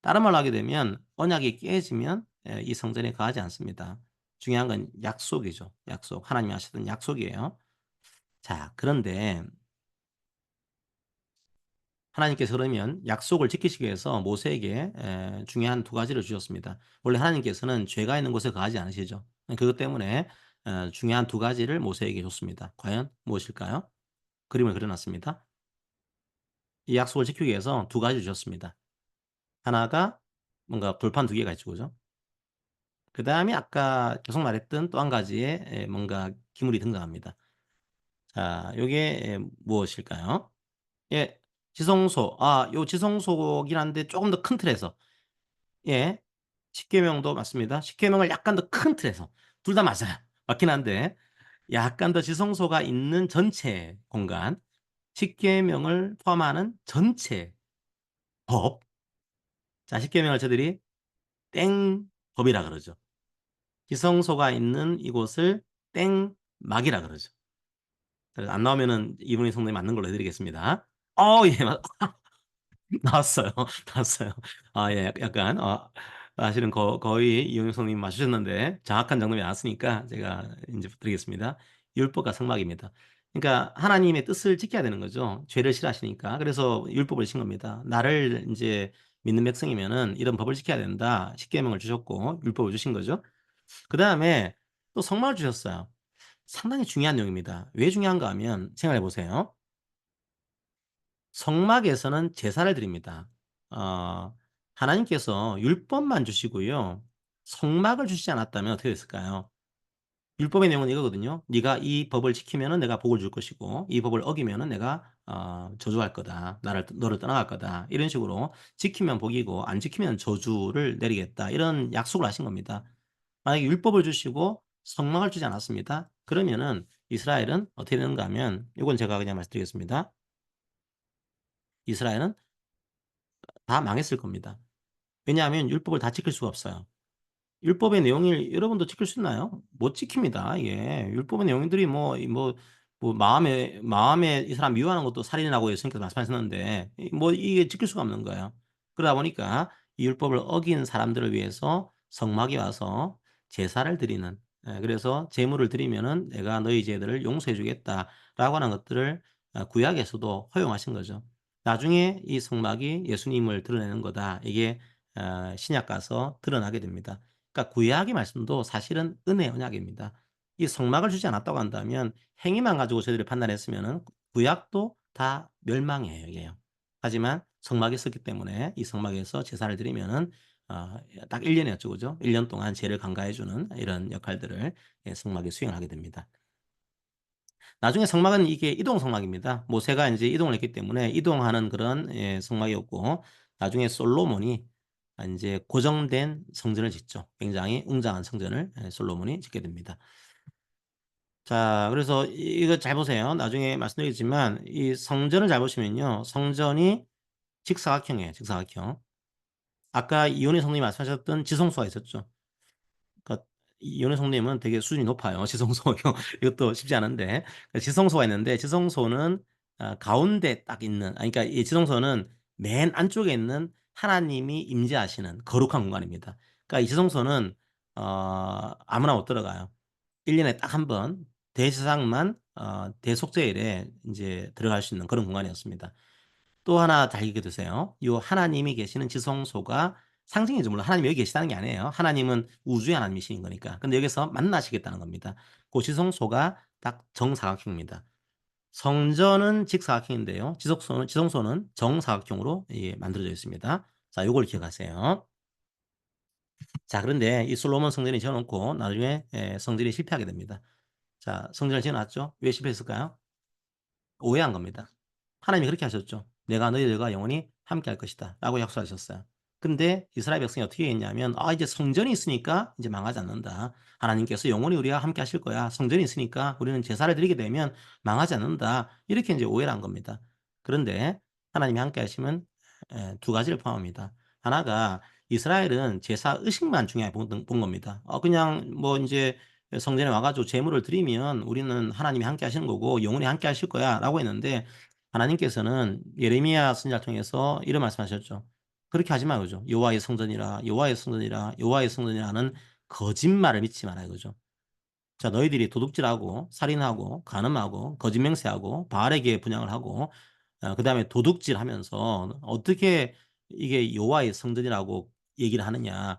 다른 말로 하게 되면 언약이 깨지면 이 성전에 거하지 않습니다. 중요한 건 약속이죠. 약속. 하나님이 하셨던 약속이에요. 자, 그런데 하나님께서 그러면 약속을 지키시기 위해서 모세에게 중요한 두 가지를 주셨습니다. 원래 하나님께서는 죄가 있는 곳에 거하지 않으시죠. 그것 때문에 중요한 두 가지를 모세에게 줬습니다. 과연 무엇일까요? 그림을 그려 놨습니다. 이 약속을 지키기 위해서 두 가지를 주셨습니다. 하나가 뭔가 돌판 두 개가 있죠. 그죠? 그다음에 아까 계속 말했던 또 한 가지의 뭔가 기물이 등장합니다. 자, 요게 무엇일까요? 예. 지성소. 요 지성소이긴 한데 쪼금 더 큰 틀에서. 예. 십계명도 맞습니다. 십계명을 약간 더 큰 틀에서. 둘 다 맞아요. 맞긴 한데 약간 더 지성소가 있는 전체 공간, 십계명을 포함하는 전체 법. 자, 십계명을 저들이 땡법이라 그러죠. 지성소가 있는 이곳을 땡막이라 그러죠. 그래서 안 나오면은 이분의 성능이 맞는 걸로 해 드리겠습니다. 예. 나왔어요. 나왔어요. 예. 약간 사실은 거의 이용혁 선생님 맞추셨는데 정확한 정답이 나왔으니까 제가 인제 드리겠습니다. 율법과 성막입니다. 그러니까 하나님의 뜻을 지켜야 되는 거죠. 죄를 싫어하시니까. 그래서 율법을 주신 겁니다. 나를 인제 믿는 백성이면은 이런 법을 지켜야 된다. 십계명을 주셨고 율법을 주신 거죠. 그다음에 또 성막을 주셨어요. 상당히 중요한 내용입니다. 왜 중요한가 하면 생각해 보세요. 성막에서는 제사를 드립니다. 어 하나님께서 율법만 주시고요. 성막을 주시지 않았다면 어떻게 됐을까요? 율법의 내용은 이거거든요. "네가 이 법을 지키면은 내가 복을 줄 것이고 이 법을 어기면은 내가 저주할 거다. 나를 너를 떠나갈 거다." 이런 식으로 지키면 복이고 안 지키면 저주를 내리겠다. 이런 약속을 하신 겁니다. 만약에 율법을 주시고 성막을 주지 않았습니다. 그러면은 이스라엘은 어떻게 되는가 하면 요건 제가 그냥 말씀드리겠습니다. 이스라엘은 다 망했을 겁니다. 왜냐하면 율법을 다 지킬 수가 없어요. 율법의 내용을 여러분도 지킬 수 있나요? 못 지킵니다 이게. 율법의 내용들이 뭐 마음에 이 사람 미워하는 것도 살인이라고 예수님께서 말씀하셨는데 이게 지킬 수가 없는 거예요. 그러다 보니까 이 율법을 어긴 사람들을 위해서 성막에 와서 제사를 드리는, 그래서 제물을 드리면은 "내가 너희 죄들을 용서해 주겠다."라고 하는 것들을 구약에서도 허용하신 거죠. 나중에 이 성막이 예수님을 드러내는 거다. 이게 신약 가서 드러나게 됩니다. 그러니까 구약의 말씀도 사실은 은혜 언약입니다. 이 성막을 주지 않았다고 한다면 행위만 가지고 저희들이 판단했으면은 구약도 다 멸망이에요 이게요. 하지만 성막이 있었기 때문에 이 성막에서 제사를 드리면은 어 딱 1 년이었죠. 그죠? 1년 동안 죄를 강가해 주는 이런 역할들을 성막이 수행하게 됩니다. 나중에 성막은 이게 이동 성막입니다. 모세가 인제 이동을 했기 때문에 이동하는 그런 성막이었고, 나중에 솔로몬이 인제 고정된 성전을 짓죠. 굉장히 웅장한 성전을 솔로몬이 짓게 됩니다. 자, 그래서 이거 잘 보세요. 나중에 말씀드리겠지만 이 성전을 잘 보시면요. 성전이 직사각형이에요, 직사각형. 아까 이온희 성님이 말씀하셨던 지성소가 있었죠. 그러니까 이혼의 성님은 되게 수준이 높아요. 지성소 이것도 쉽지 않은데, 지성소가 있는데 지성소는 가운데 딱 있는, 그러니까 이 지성소는 맨 안쪽에 있는 하나님이 임재하시는 거룩한 공간입니다. 그러니까 이 지성소는 아무나 못 들어가요. 1 년에 딱 한 번 대제사장만 대속죄일에 인제 들어갈 수 있는 그런 공간이었습니다. 또 하나 잘 기억해 두세요. 요 하나님이 계시는 지성소가 상징이죠. 물론 하나님이 여기 계시다는 게 아니에요. 하나님은 우주의 하나님이신 거니까. 근데 여기서 만나시겠다는 겁니다. 고 지성소가 딱 정사각형입니다. 성전은 직사각형인데요. 지성소는 정사각형으로 만들어져 있습니다. 자, 요걸 기억하세요. 자, 그런데 이 솔로몬 성전을 지어 놓고 나중에 성전이 실패하게 됩니다. 자, 성전을 지어 놨죠. 왜 실패했을까요? 오해한 겁니다. 하나님이 그렇게 하셨죠. "내가 너희들과 영원히 함께할 것이다."라고 약속하셨어요. 근데 이스라엘 백성이 어떻게 했냐면 '아 이제 성전이 있으니까 이제 망하지 않는다. 하나님께서 영원히 우리와 함께 하실 거야. 성전이 있으니까 우리는 제사를 드리게 되면 망하지 않는다.' 이렇게 인제 오해를 한 겁니다. 그런데 하나님이 함께 하심은 두 가지를 포함합니다. 하나가 이스라엘은 제사 의식만 중요하게 본 겁니다. 그냥 뭐 인제 성전에 와 가지고 제물을 드리면 "우리는 하나님이 함께 하시는 거고 영원히 함께 하실 거야."라고 했는데, 하나님께서는 예레미야 선지자를 통해서 이런 말씀하셨죠. "그렇게 하지 마." 그죠. "여호와의 성전이라, 여호와의 성전이라, 여호와의 성전이라."는 거짓말을 믿지 마라 이거죠. 자, 너희들이 도둑질하고 살인하고 간음하고 거짓 맹세하고 바알에게 분향을 하고 그다음에 도둑질하면서 어떻게 이게 여호와의 성전이라고 얘기를 하느냐.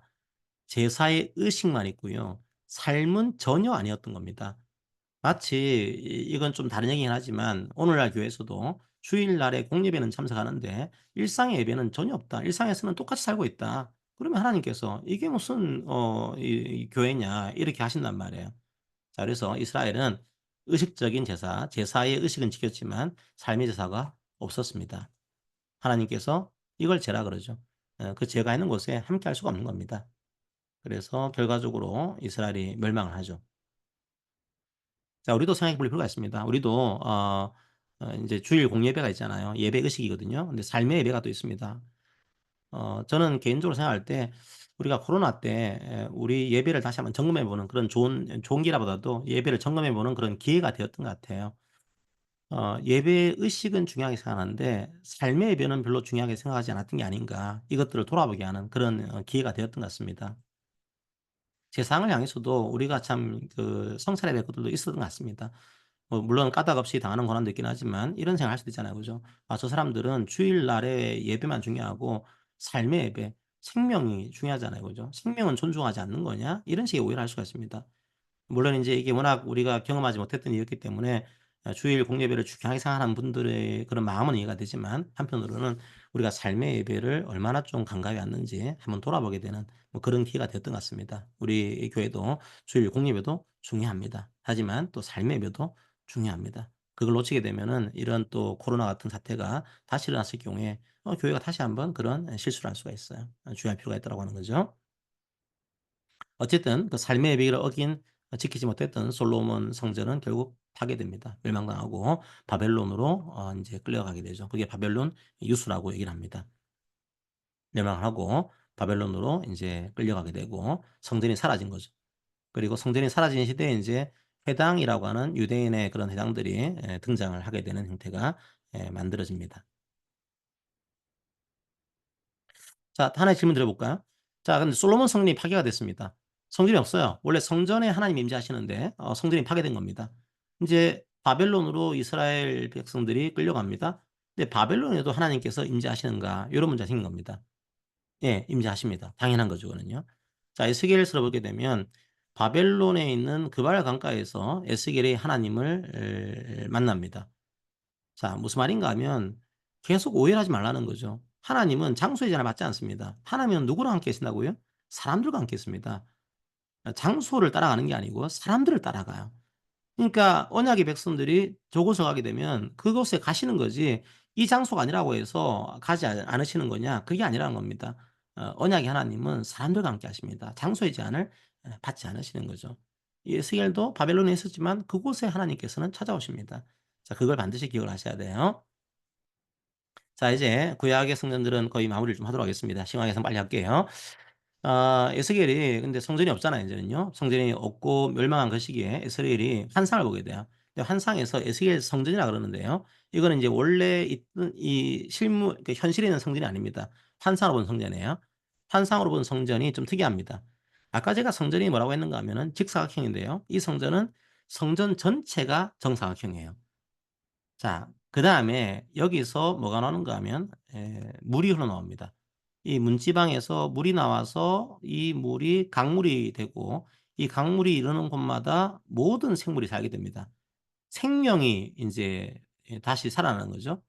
제사의 의식만 있고요. 삶은 전혀 아니었던 겁니다. 마치 이건 좀 다른 얘기긴 하지만 오늘날 교회에서도 주일날에 공예배는 참석하는데 일상의 예배는 전혀 없다. 일상에서는 똑같이 살고 있다. 그러면 하나님께서 "이게 무슨 이 교회냐." 이렇게 하신단 말이에요. 자, 그래서 이스라엘은 의식적인 제사, 제사의 의식은 지켰지만 삶의 제사가 없었습니다. 하나님께서 이걸 죄라 그러죠. 그 죄가 있는 곳에 함께할 수가 없는 겁니다. 그래서 결과적으로 이스라엘이 멸망을 하죠. 자, 우리도 생각해 볼 필요가 있습니다. 우리도 인제 주일 공예배가 있잖아요. 예배 의식이거든요. 근데 삶의 예배가 또 있습니다. 저는 개인적으로 생각할 때 우리가 코로나 때 우리 예배를 다시 한번 점검해 보는 그런 좋은 기회라보다도 예배를 점검해 보는 그런 기회가 되었던 것 같아요. 예배의 의식은 중요하게 생각하는데 삶의 예배는 별로 중요하게 생각하지 않았던 게 아닌가. 이것들을 돌아보게 하는 그런 기회가 되었던 것 같습니다. 세상을 향해서도 우리가 참 그 성찰해야 될 것들도 있었던 것 같습니다. 뭐 물론 까닭없이 당하는 고난도 있긴 하지만 이런 생각할 수도 있잖아요. 그죠? '아 저 사람들은 주일날의 예배만 중요하고 삶의 예배, 생명이 중요하잖아요. 그죠? '생명은 존중하지 않는 거냐?' 이런 식의 오해를 할 수가 있습니다. 물론 인제 이게 워낙 우리가 경험하지 못했던 일이었기 때문에 주일 공예배를 중요하게 생각하는 분들의 그런 마음은 이해가 되지만, 한편으로는 우리가 삶의 예배를 얼마나 좀 간과해 왔는지 한번 돌아보게 되는 뭐 그런 기회가 됐던 것 같습니다. 우리 교회도 주일 공예배도 중요합니다. 하지만 또 삶의 예배도 중요합니다. 그걸 놓치게 되면은 이런 또 코로나 같은 사태가 다시 일어났을 경우에 교회가 다시 한번 그런 실수를 할 수가 있어요. 주의할 필요가 있다라고 하는 거죠. 어쨌든 그 삶의 예비를 지키지 못했던 솔로몬 성전은 결국 파괴됩니다. 멸망당하고 바벨론으로 인제 끌려가게 되죠. 그게 바벨론 유수라고 얘기를 합니다. 멸망을 하고 바벨론으로 인제 끌려가게 되고 성전이 사라진 거죠. 그리고 성전이 사라진 시대에 인제 회당이라고 하는 유대인의 그런 회당들이 등장을 하게 되는 형태가 만들어집니다. 자, 하나의 질문 드려볼까요? 자, 근데 솔로몬 성전이 파괴가 됐습니다. 성전이 없어요. 원래 성전에 하나님이 임재하시는데 성전이 파괴된 겁니다. 인제 바벨론으로 이스라엘 백성들이 끌려갑니다. 근데 바벨론에도 하나님께서 임재하시는가, 요런 문제가 생긴 겁니다. 예, 임재하십니다. 당연한 거죠, 그거는요. 자, 에스겔서를 보게 되면 바벨론에 있는 그발 강가에서 에스겔이 하나님을 만납니다. 자, 무슨 말인가 하면 계속 오해를 하지 말라는 거죠. 하나님은 장소의 제한을 받지 않습니다. 하나님은 누구랑 함께 계신다고요? 사람들과 함께 있습니다. 장소를 따라가는 게 아니고 사람들을 따라가요. 그러니까 언약의 백성들이 저곳에 가게 되면 그곳에 가시는 거지, 이 장소가 아니라고 해서 가지 않으시는 거냐, 그게 아니라는 겁니다. 언약의 하나님은 사람들과 함께 하십니다. 장소의 제한을 받지 않으시는 거죠. 이 에스겔도 바벨론에 있었지만 그곳에 하나님께서는 찾아오십니다. 자, 그걸 반드시 기억을 하셔야 돼요. 자, 이제 구약의 성전들은 거의 마무리를 좀 하도록 하겠습니다. 시간 관계상 빨리 할게요. 에스겔이 근데 성전이 없잖아요, 이제는요. 성전이 없고 멸망한 그 시기에 에스겔이 환상을 보게 돼요. 근데 환상에서 에스겔 성전이라 그러는데요. 이거는 이제 원래 있던 이 실물, 그 현실에 있는 성전이 아닙니다. 환상으로 본 성전이에요. 환상으로 본 성전이 좀 특이합니다. 아까 제가 성전이 뭐라고 했는가 하면은 직사각형인데요. 이 성전은 성전 전체가 정사각형이에요. 자, 그다음에 여기서 뭐가 나오는가 하면 물이 흘러나옵니다. 이 문지방에서 물이 나와서 이 물이 강물이 되고, 이 강물이 이르는 곳마다 모든 생물이 살게 됩니다. 생명이 인제 다시 살아나는 거죠.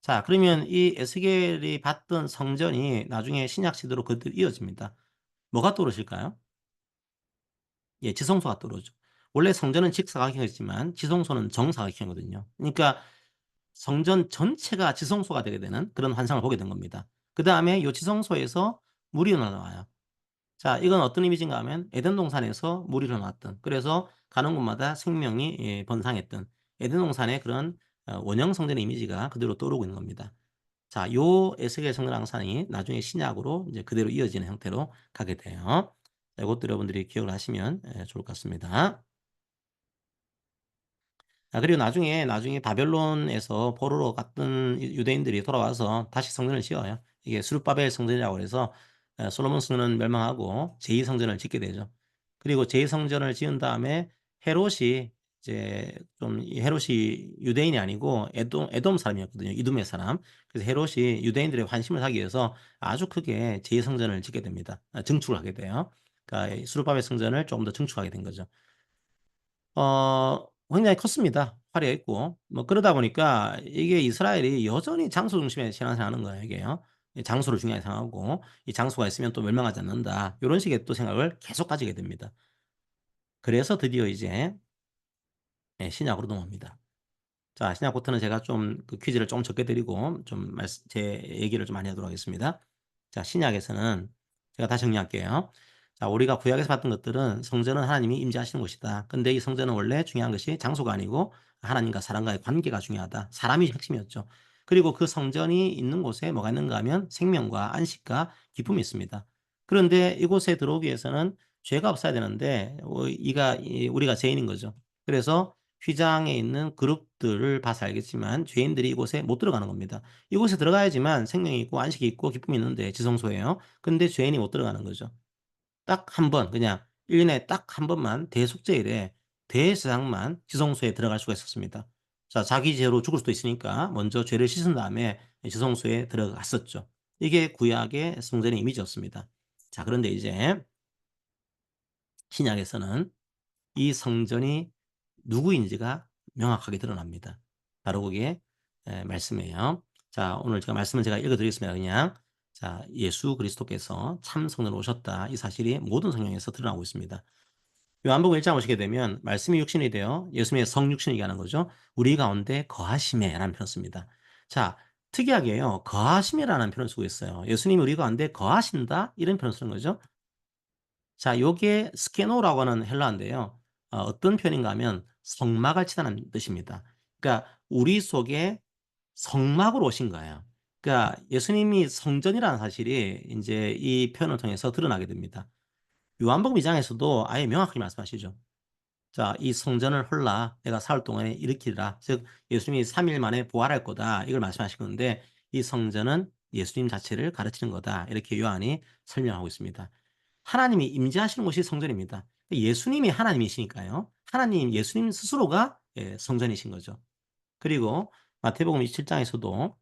자, 그러면 이 에스겔이 봤던 성전이 나중에 신약 시대로 그대로 이어집니다. 뭐가 떠오르실까요? 예, 지성소가 떠오르죠. 원래 성전은 직사각형이었지만 지성소는 정사각형이거든요. 그러니까 성전 전체가 지성소가 되게 되는 그런 환상을 보게 된 겁니다. 그다음에 요 지성소에서 물이 흘러나와요. 자, 이건 어떤 이미지인가 하면 에덴 동산에서 물이 흘러나왔던, 그래서 가는 곳마다 생명이 번성했던 에덴 동산의 그런 원형 성전의 이미지가 그대로 떠오르고 있는 겁니다. 자, 요 에스겔 성전 항상이 나중에 신약으로 이제 그대로 이어지는 형태로 가게 돼요. 자, 요것도 여러분들이 기억을 하시면 좋을 것 같습니다. 그리고 나중에 바벨론에서 포로로 갔던 유대인들이 돌아와서 다시 성전을 지어요. 이게 수룹바벨 성전이라고 그래서 솔로몬 성전은 멸망하고 제2 성전을 짓게 되죠. 그리고 제2 성전을 지은 다음에 헤롯이 이제 좀, 이 헤롯이 유대인이 아니고 에돔 사람이었거든요. 이두메 사람. 그래서 헤롯이 유대인들의 관심을 사기 위해서 아주 크게 제2 성전을 짓게 됩니다. 증축을 하게 돼요. 그러니까 이 수룹바벨 성전을 조금 더 증축하게 된 거죠. 굉장히 컸습니다. 화려했고. 뭐 그러다 보니까 이게 이스라엘이 여전히 장소 중심의 신앙생활하는 거예요, 이게요. 이 장소를 중요하게 생각하고 '이 장소가 있으면 또 멸망하지 않는다.' 요런 식의 또 생각을 계속 가지게 됩니다. 그래서 드디어 이제 신약으로 넘어옵니다. 자, 신약부터는 제가 좀 그 퀴즈를 좀 적게 드리고 좀 제 얘기를 좀 많이 하도록 하겠습니다. 자, 신약에서는 제가 다시 정리할게요. 자, 우리가 구약에서 봤던 것들은 성전은 하나님이 임재하시는 곳이다. 근데 이 성전은 원래 중요한 것이 장소가 아니고 하나님과 사람과의 관계가 중요하다. 사람이 핵심이었죠. 그리고 그 성전이 있는 곳에 뭐가 있는가 하면 생명과 안식과 기쁨이 있습니다. 그런데 이곳에 들어오기 위해서는 죄가 없어야 되는데 우리가 죄인인 거죠. 그래서 휘장에 있는 그룹들을 봐서 알겠지만 죄인들이 이곳에 못 들어가는 겁니다. 이곳에 들어가야지만 생명이 있고 안식이 있고 기쁨이 있는데, 지성소예요. 근데 죄인이 못 들어가는 거죠. 딱 한 번, 그냥 1 년에 딱 한 번만 대속죄일에 대제사장만 지성소에 들어갈 수가 있었습니다. 자, 자기 죄로 죽을 수도 있으니까 먼저 죄를 씻은 다음에 지성소에 들어갔었죠. 이게 구약의 성전의 이미지였습니다. 자, 그런데 이제 신약에서는 이 성전이 누구인지가 명확하게 드러납니다. 바로 그게 말씀이에요. 자, 오늘 제가 말씀을 제가 읽어드리겠습니다. 그냥 자, 예수 그리스도께서 참 성전으로 오셨다. 이 사실이 모든 성경에서 드러나고 있습니다. 요한복음 1장 보시게 되면 말씀이 육신이 되어 예수님의 성육신을 얘기하는 거죠. 우리 가운데 거하심에라는 표현을 씁니다. 자, 특이하게요. 거하심이라는 표현을 쓰고 있어요. 예수님이 우리 가운데 거하신다 이런 표현을 쓰는 거죠. 자, 요게 스케노라고 하는 헬라어인데요. 어떤 표현인가 하면 성막을 치다는 뜻입니다. 그러니까 우리 속에 성막으로 오신 거예요. 그러니까 예수님이 성전이라는 사실이 인제 이 표현을 통해서 드러나게 됩니다. 요한복음 2 장에서도 아예 명확하게 말씀하시죠. 자, 이 성전을 홀라 내가 사흘 동안에 일으키리라. 즉 예수님이 3일 만에 부활할 거다. 이걸 말씀하신 건데 이 성전은 예수님 자체를 가르치는 거다. 이렇게 요한이 설명하고 있습니다. 하나님이 임재하시는 곳이 성전입니다. 예수님이 하나님이시니까요. 하나님 예수님 스스로가 성전이신 거죠. 그리고 마태복음 27 장에서도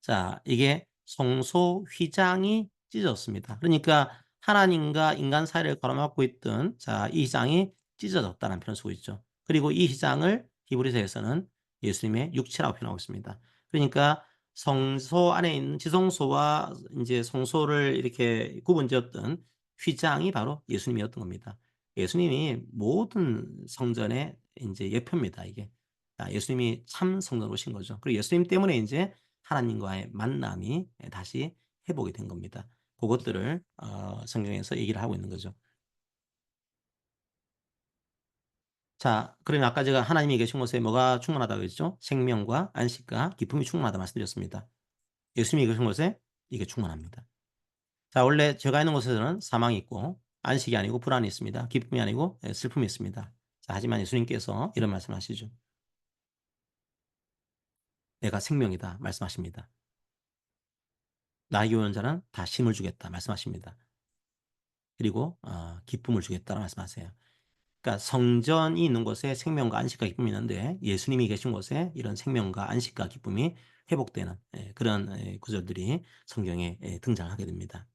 자, 이게 성소 휘장이 찢어졌습니다. 그러니까 하나님과 인간 사이를 가로막고 있던 자, 이 휘장이 찢어졌다는 표현을 쓰고 있죠. 그리고 이 휘장을 히브리서에서는 예수님의 육체라고 표현하고 있습니다. 그러니까 성소 안에 있는 지성소와 이제 성소를 이렇게 구분지었던 휘장이 바로 예수님이었던 겁니다. 예수님이 모든 성전의 이제 예표입니다, 이게. 자, 예수님이 참 성전으로 오신 거죠. 그리고 예수님 때문에 이제 하나님과의 만남이 다시 회복이 된 겁니다. 그것들을 성경에서 얘기를 하고 있는 거죠. 자, 그러면 아까 제가 하나님이 계신 곳에 뭐가 충만하다고 했죠? 생명과 안식과 기쁨이 충만하다 말씀드렸습니다. 예수님이 계신 곳에 이게 충만합니다. 자, 원래 제가 있는 곳에서는 사망이 있고 안식이 아니고 불안이 있습니다. 기쁨이 아니고 슬픔이 있습니다. 자, 하지만 예수님께서 이런 말씀하시죠. 내가 생명이다 말씀하십니다. 나에게 오는 자는 다 쉼을 주겠다 말씀하십니다. 그리고 기쁨을 주겠다고 말씀하세요. 그러니까 성전이 있는 곳에 생명과 안식과 기쁨이 있는데 예수님이 계신 곳에 이런 생명과 안식과 기쁨이 회복되는 그런 구절들이 성경에 등장하게 됩니다.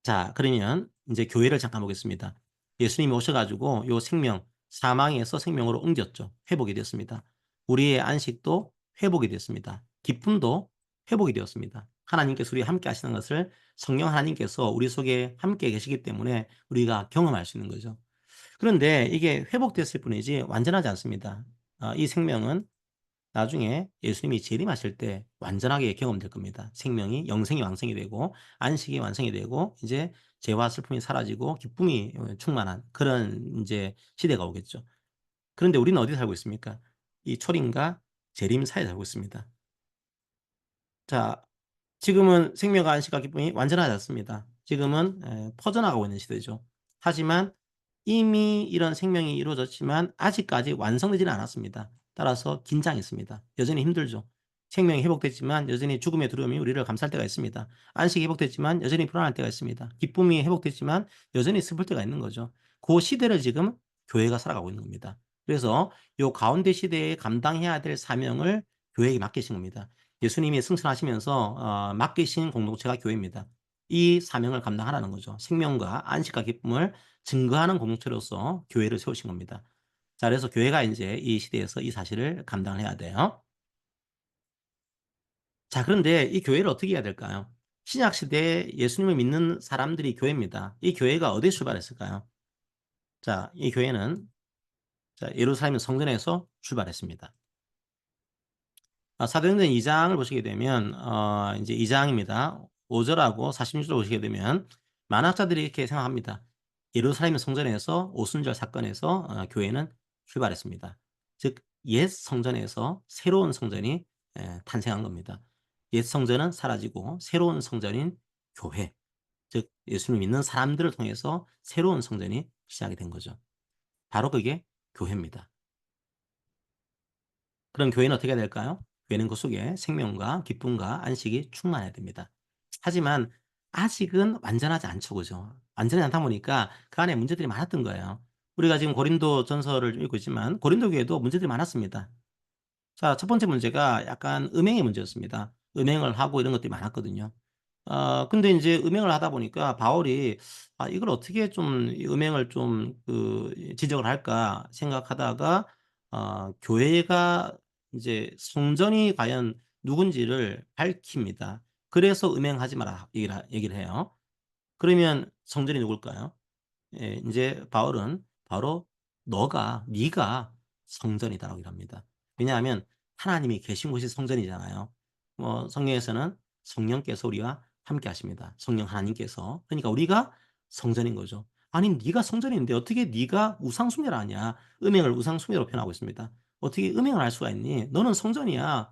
자, 그러면 이제 교회를 잠깐 보겠습니다. 예수님이 오셔 가지고 요 생명, 사망에서 생명으로 옮겼죠. 회복이 되었습니다. 우리의 안식도 회복이 되었습니다. 기쁨도 회복이 되었습니다. 하나님께서 우리와 함께 하시는 것을 성령 하나님께서 우리 속에 함께 계시기 때문에 우리가 경험할 수 있는 거죠. 그런데 이게 회복됐을 뿐이지 완전하지 않습니다. 이 생명은 나중에 예수님이 재림하실 때 완전하게 경험될 겁니다. 생명이 영생이 완성이 되고 안식이 완성이 되고 이제 죄와 슬픔이 사라지고 기쁨이 충만한 그런 인제 시대가 오겠죠. 그런데 우리는 어디 살고 있습니까? 이 초림과 재림 사이에 살고 있습니다. 자, 지금은 생명과 안식과 기쁨이 완전하지 않습니다. 지금은 퍼져나가고 있는 시대죠. 하지만 이미 이런 생명이 이루어졌지만 아직까지 완성되지는 않았습니다. 따라서 긴장이 있습니다. 여전히 힘들죠. 생명이 회복됐지만 여전히 죽음의 두려움이 우리를 감쌀 때가 있습니다. 안식이 회복됐지만 여전히 불안할 때가 있습니다. 기쁨이 회복됐지만 여전히 슬플 때가 있는 거죠. 그 시대를 지금 교회가 살아가고 있는 겁니다. 그래서 요 가운데 시대에 감당해야 될 사명을 교회에게 맡기신 겁니다. 예수님이 승천하시면서 맡기신 공동체가 교회입니다. 이 사명을 감당하라는 거죠. 생명과 안식과 기쁨을 증거하는 공동체로서 교회를 세우신 겁니다. 자, 그래서 교회가 인제 이 시대에서 이 사실을 감당을 해야 돼요. 자, 그런데 이 교회를 어떻게 해야 될까요? 신약 시대에 예수님을 믿는 사람들이 교회입니다. 이 교회가 어디에 출발했을까요? 자, 이 교회는 자, 예루살렘 성전에서 출발했습니다. 사도행전 2 장을 보시게 되면 인제 2 장입니다. 5 절하고 46절 보시게 되면 만학자들이 이렇게 생각합니다. 예루살렘 성전에서 오순절 사건에서 교회는 출발했습니다. 즉 옛 성전에서 새로운 성전이 탄생한 겁니다. 옛 성전은 사라지고 새로운 성전인 교회, 즉 예수를 믿는 사람들을 통해서 새로운 성전이 시작이 된 거죠. 바로 그게 교회입니다. 그럼 교회는 어떻게 해야 될까요? 교회는 그 속에 생명과 기쁨과 안식이 충만해야 됩니다. 하지만 아직은 완전하지 않죠. 그죠? 완전하지 않다 보니까 그 안에 문제들이 많았던 거예요. 우리가 지금 고린도 전서를 읽고 있지만 고린도 교회도 문제들이 많았습니다. 자, 첫 번째 문제가 약간 음행의 문제였습니다. 음행을 하고 이런 것들이 많았거든요. 근데 인제 음행을 하다 보니까 바울이 '아 이걸 어떻게 좀 이 음행을 좀 지적을 할까?' 생각하다가 교회가 인제 성전이 과연 누군지를 밝힙니다. 그래서 "음행하지 마라." 얘기를 해요. 그러면 성전이 누굴까요? 예, 인제 바울은 바로 네가 성전이다."라고 얘기합니다. 왜냐하면 하나님이 계신 곳이 성전이잖아요. 성경에서는 성령께서 우리와 함께 하십니다. 성령 하나님께서. 그러니까 우리가 성전인 거죠. 아니 네가 성전인데 어떻게 네가 우상 숭배를 하냐. 음행을 우상 숭배로 표현하고 있습니다. "어떻게 음행을 할 수가 있니? 너는 성전이야.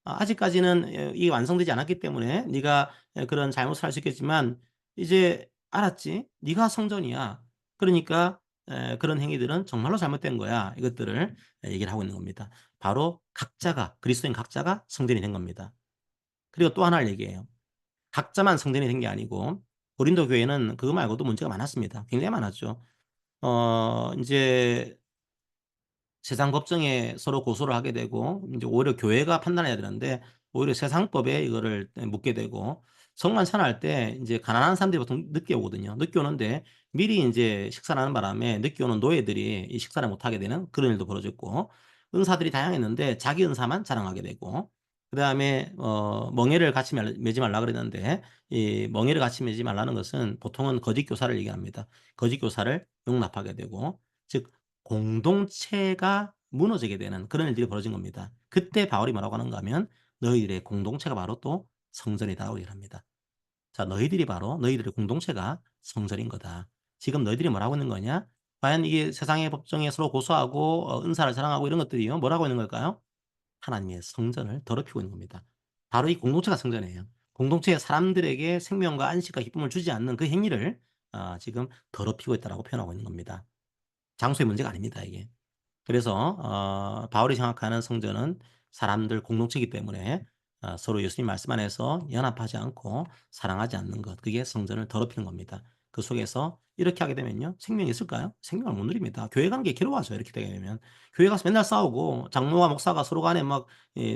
아직까지는 이게 완성되지 않았기 때문에 네가 그런 잘못을 할 수 있겠지만 이제 알았지? 네가 성전이야. 그러니까 그런 행위들은 정말로 잘못된 거야." 이것들을 얘기를 하고 있는 겁니다. 바로 각자가 그리스도인 각자가 성전이 된 겁니다. 그리고 또 하나를 얘기해요. 각자만 성전이 된 게 아니고 고린도 교회는 그거 말고도 문제가 많았습니다. 굉장히 많았죠. 인제 세상 법정에 서로 고소를 하게 되고 인제 오히려 교회가 판단해야 되는데 오히려 세상법에 이거를 묻게 되고 성만 찬양할 때 인제 가난한 사람들이 보통 늦게 오거든요. 늦게 오는데 미리 인제 식사를 하는 바람에 늦게 오는 노예들이 이 식사를 못 하게 되는 그런 일도 벌어졌고 은사들이 다양했는데 자기 은사만 자랑하게 되고 그다음에 멍에를 같이 매지 말라 그랬는데 이 멍에를 같이 매지 말라는 것은 보통은 거짓 교사를 얘기합니다. 거짓 교사를 용납하게 되고 즉 공동체가 무너지게 되는 그런 일들이 벌어진 겁니다. 그때 바울이 뭐라고 하는가 하면 "너희들의 공동체가 바로 또 성전이다."고 얘기를 합니다. 자, 너희들이 바로 너희들의 공동체가 성전인 거다. 지금 너희들이 뭐라고 있는 거냐? 과연 이게 세상의 법정에 서로 고소하고 은사를 자랑하고 이런 것들이요. 뭐라고 있는 걸까요? 하나님의 성전을 더럽히고 있는 겁니다. 바로 이 공동체가 성전이에요. 공동체의 사람들에게 생명과 안식과 기쁨을 주지 않는 그 행위를 지금 더럽히고 있다라고 표현하고 있는 겁니다. 장소의 문제가 아닙니다, 이게. 그래서 바울이 생각하는 성전은 사람들 공동체이기 때문에 서로 예수님 말씀 안에서 연합하지 않고 사랑하지 않는 것 그게 성전을 더럽히는 겁니다. 그 속에서 이렇게 하게 되면요. 생명이 있을까요? 생명을 못 누립니다. 교회 가는 게 괴로워하죠 이렇게 되게 되면. 교회 가서 맨날 싸우고 장로와 목사가 서로 간에 막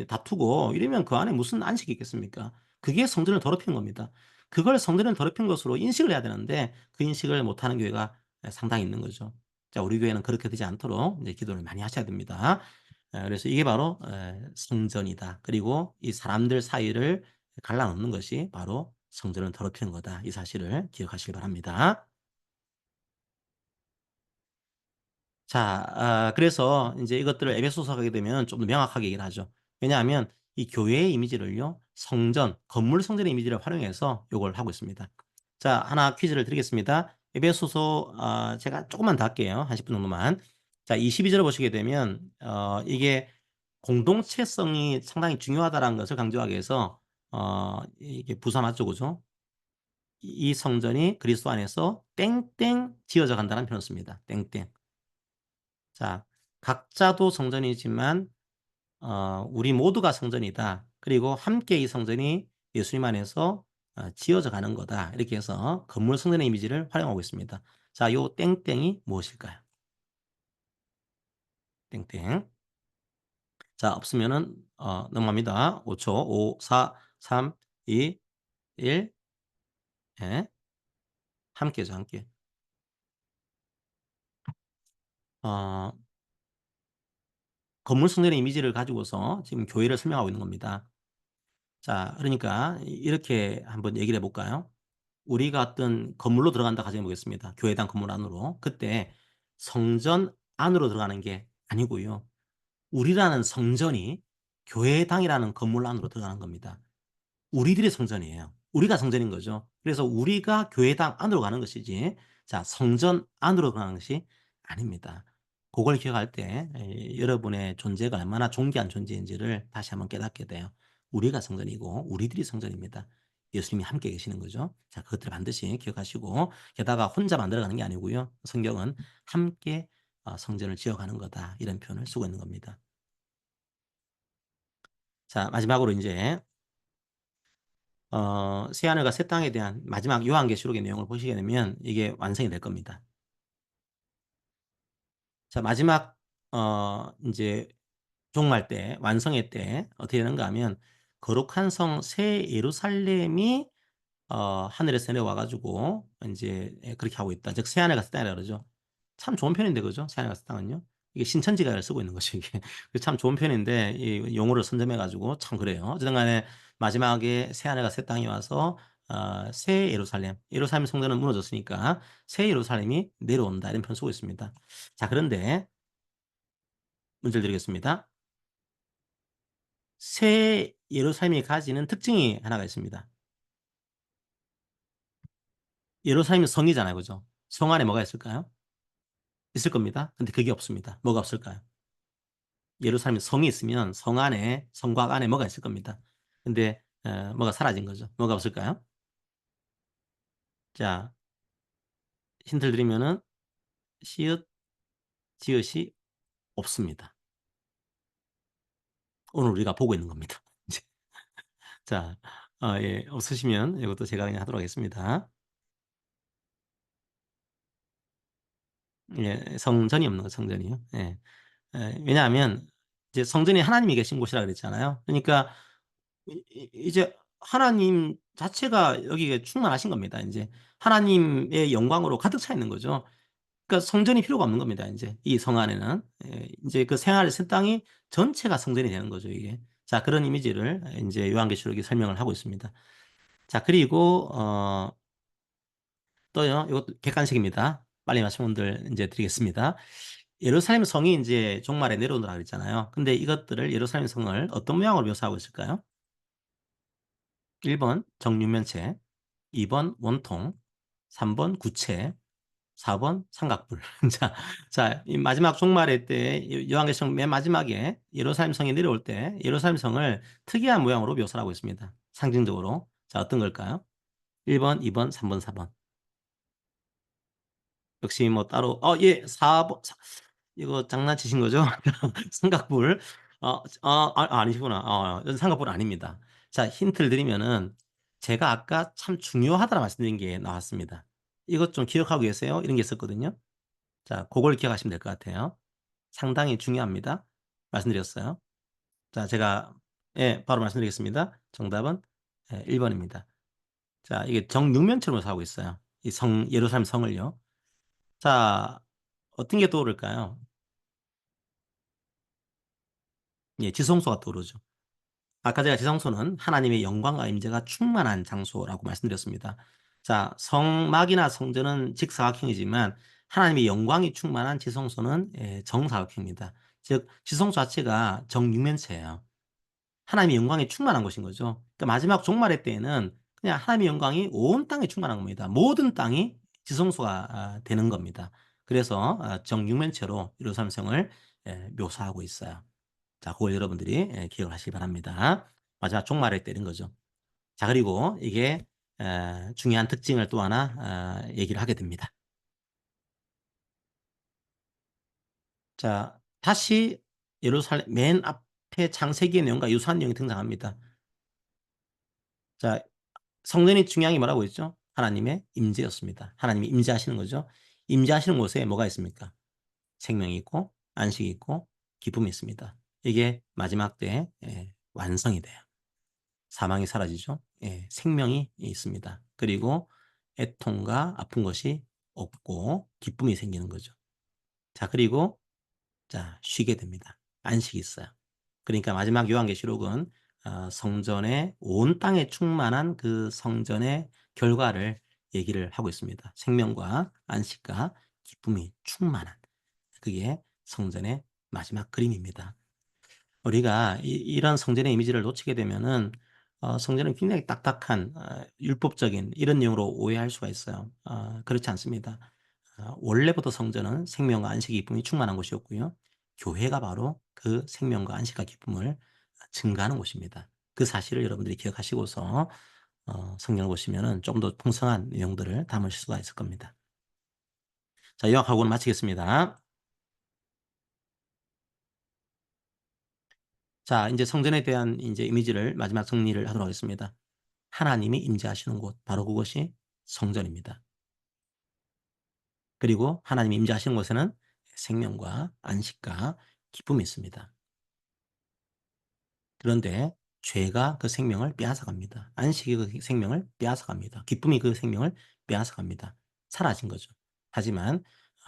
다투고 이러면 그 안에 무슨 안식이 있겠습니까? 그게 성전을 더럽히는 겁니다. 그걸 성전을 더럽힌 것으로 인식을 해야 되는데 그 인식을 못하는 교회가 상당히 있는 거죠. 자, 우리 교회는 그렇게 되지 않도록 이제 기도를 많이 하셔야 됩니다. 그래서 이게 바로 성전이다. 그리고 이 사람들 사이를 갈라 놓는 것이 바로 성전을 더럽히는 거다. 이 사실을 기억하시기 바랍니다. 자, 그래서 인제 이것들을 에베소서 가게 되면 좀 더 명확하게 얘기를 하죠. 왜냐하면 이 교회의 이미지를요, 성전, 건물 성전의 이미지를 활용해서 요걸 하고 있습니다. 자, 하나 퀴즈를 드리겠습니다. 에베소서 제가 쪼끔만 더 할게요. 한 10분 정도만. 자, 22 절을 보시게 되면 이게 공동체성이 상당히 중요하다라는 것을 강조하기 위해서 이게 부사 맞죠, 그죠? 이 성전이 그리스도 안에서 땡땡 지어져 간다는 표현을 씁니다. 땡땡. 자, 각자도 성전이지만 우리 모두가 성전이다. 그리고 함께 이 성전이 예수님 안에서 지어져 가는 거다. 이렇게 해서 건물 성전의 이미지를 활용하고 있습니다. 자, 요 땡땡이 무엇일까요? 땡땡. 자, 없으면은 넘어갑니다. 5 초. 5, 4, 3, 2, 1. 예. 함께죠, 함께. 어 건물 성전의 이미지를 가지고서 지금 교회를 설명하고 있는 겁니다. 자, 그러니까 이렇게 한번 얘기를 해 볼까요? 우리가 어떤 건물로 들어간다 가정해 보겠습니다. 교회당 건물 안으로. 그때 성전 안으로 들어가는 게 아니고요. 우리라는 성전이 교회당이라는 건물 안으로 들어가는 겁니다. 우리들이 성전이에요. 우리가 성전인 거죠. 그래서 우리가 교회당 안으로 가는 것이지 자, 성전 안으로 가는 것이 아닙니다. 고걸 기억할 때 여러분의 존재가 얼마나 존귀한 존재인지를 다시 한번 깨닫게 돼요. 우리가 성전이고 우리들이 성전입니다. 예수님이 함께 계시는 거죠. 자, 그것들을 반드시 기억하시고 게다가 혼자 만들어가는 게 아니고요. 성경은 함께 성전을 지어가는 거다. 이런 표현을 쓰고 있는 겁니다. 자, 마지막으로 인제 새하늘과 새 땅에 대한 마지막 요한계시록의 내용을 보시게 되면 이게 완성이 될 겁니다. 자, 마지막 인제 종말 때, 완성의 때 어떻게 되는가 하면 거룩한 성 새 예루살렘이 하늘에서 내려와 가지고 인제 그렇게 하고 있다. 즉 새 하늘 같은 땅이라 그러죠. 참 좋은 표현인데 그죠? 새 하늘 같은 땅은요. 이게 신천지가 쓰고 있는 것이 이게. 참 좋은 표현인데 이 용어를 선점해 가지고 참 그래요. 어쨌든 간에 마지막에 새 하늘과 새 땅이 와서 새 예루살렘, 예루살렘 성전은 무너졌으니까 새 예루살렘이 내려온다 이런 표현 쓰고 있습니다. 자 그런데 문제를 드리겠습니다. 새 예루살렘이 가지는 특징이 하나가 있습니다. 예루살렘이 성이잖아요. 그죠? 성 안에 뭐가 있을까요? 있을 겁니다. 근데 그게 없습니다. 뭐가 없을까요? 예루살렘에 성이 있으면 성 안에 성곽 안에 뭐가 있을 겁니다. 근데 뭐가 사라진 거죠. 뭐가 없을까요? 자 힌트를 드리면은 시읒, 지읒이 없습니다. 오늘 우리가 보고 있는 겁니다. 이제 자 예 없으시면 이것도 제가 그냥 하도록 하겠습니다. 예 성전이 없는 거 성전이요. 예. 왜냐하면 이제 성전이 하나님이 계신 곳이라 그랬잖아요. 그러니까 이제 하나님 자체가 여기에 충만하신 겁니다 인제. 하나님의 영광으로 가득 차 있는 거죠. 그러니까 성전이 필요가 없는 겁니다 인제 이 성 안에는. 예 인제 그 생활의 새 땅이 전체가 성전이 되는 거죠 이게. 자 그런 이미지를 인제 요한계시록이 설명을 하고 있습니다. 자 그리고 또요 이것도 객관식입니다. 빨리 맞춘 분들 인제 드리겠습니다. 예루살렘 성이 인제 종말에 내려오느라 그랬잖아요. 근데 이것들을 예루살렘 성을 어떤 모양으로 묘사하고 있을까요? 1번 정육면체, 2번 원통, 3번 구체, 4번 삼각불. 이 마지막 종말의 때 요한계시록 맨 마지막에 예루살렘 성이 내려올 때 예루살렘 성을 특이한 모양으로 묘사를 하고 있습니다, 상징적으로. 자 어떤 걸까요? 1 번, 2번, 3번, 4번. 역시 뭐 따로 예 4 번 이거 장난치신 거죠? 삼각불. 아니시구나. 삼각불 아닙니다. 자 힌트를 드리면은 제가 아까 참 중요하다라 말씀드린 게 나왔습니다. "이것 좀 기억하고 계세요?" 이런 게 있었거든요. 자 고걸 기억하시면 될 것 같아요. 상당히 중요합니다. 말씀드렸어요. 자 제가 예 바로 말씀드리겠습니다. 정답은 1 번입니다. 자 이게 정육면체로 묘사하고 있어요. 이 성 예루살렘 성을요. 자 어떤 게 떠오를까요? 예 지성소가 떠오르죠. 아까 제가 지성소는 하나님의 영광과 임재가 충만한 장소라고 말씀드렸습니다. 자 성막이나 성전은 직사각형이지만 하나님의 영광이 충만한 지성소는 정사각형입니다. 즉 지성소 자체가 정육면체예요. 하나님의 영광이 충만한 곳인 거죠. 그러니까 마지막 종말의 때에는 그냥 하나님의 영광이 온 땅에 충만한 겁니다. 모든 땅이 지성소가 되는 겁니다. 그래서 정육면체로 예루살렘 성을 묘사하고 있어요. 자 그걸 여러분들이 기억을 하시기 바랍니다. 마지막 종말의 때인 거죠. 자 그리고 이게 중요한 특징을 또 하나 얘기를 하게 됩니다. 자 다시 예루살렘 맨 앞에 창세기의 내용과 유사한 내용이 등장합니다. 자 성전이 중요한 게 뭐라고 했죠? 하나님의 임재였습니다. 하나님이 임재하시는 거죠. 임재하시는 곳에 뭐가 있습니까? 생명이 있고 안식이 있고 기쁨이 있습니다. 이게 마지막 때에 완성이 돼요. 사망이 사라지죠. 예. 생명이 있습니다. 그리고 애통과 아픈 것이 없고 기쁨이 생기는 거죠. 자 그리고 자 쉬게 됩니다. 안식이 있어요. 그러니까 마지막 요한계시록은 성전의 온 땅에 충만한 그 성전의 결과를 얘기를 하고 있습니다. 생명과 안식과 기쁨이 충만한 그게 성전의 마지막 그림입니다. 우리가 이런 성전의 이미지를 놓치게 되면은 성전은 굉장히 딱딱한 율법적인 이런 내용으로 오해할 수가 있어요. 그렇지 않습니다. 원래부터 성전은 생명과 안식의 기쁨이 충만한 곳이었고요. 교회가 바로 그 생명과 안식과 기쁨을 증가하는 곳입니다. 그 사실을 여러분들이 기억하시고서 성경을 보시면은 좀 더 풍성한 내용들을 담으실 수가 있을 겁니다. 자 요약하고는 마치겠습니다. 자 인제 성전에 대한 인제 이미지를 마지막 정리를 하도록 하겠습니다. 하나님이 임재하시는 곳 바로 그것이 성전입니다. 그리고 하나님이 임재하시는 곳에는 생명과 안식과 기쁨이 있습니다. 그런데 죄가 그 생명을 빼앗아 갑니다. 안식이 그 생명을 빼앗아 갑니다. 기쁨이 그 생명을 빼앗아 갑니다. 사라진 거죠. 하지만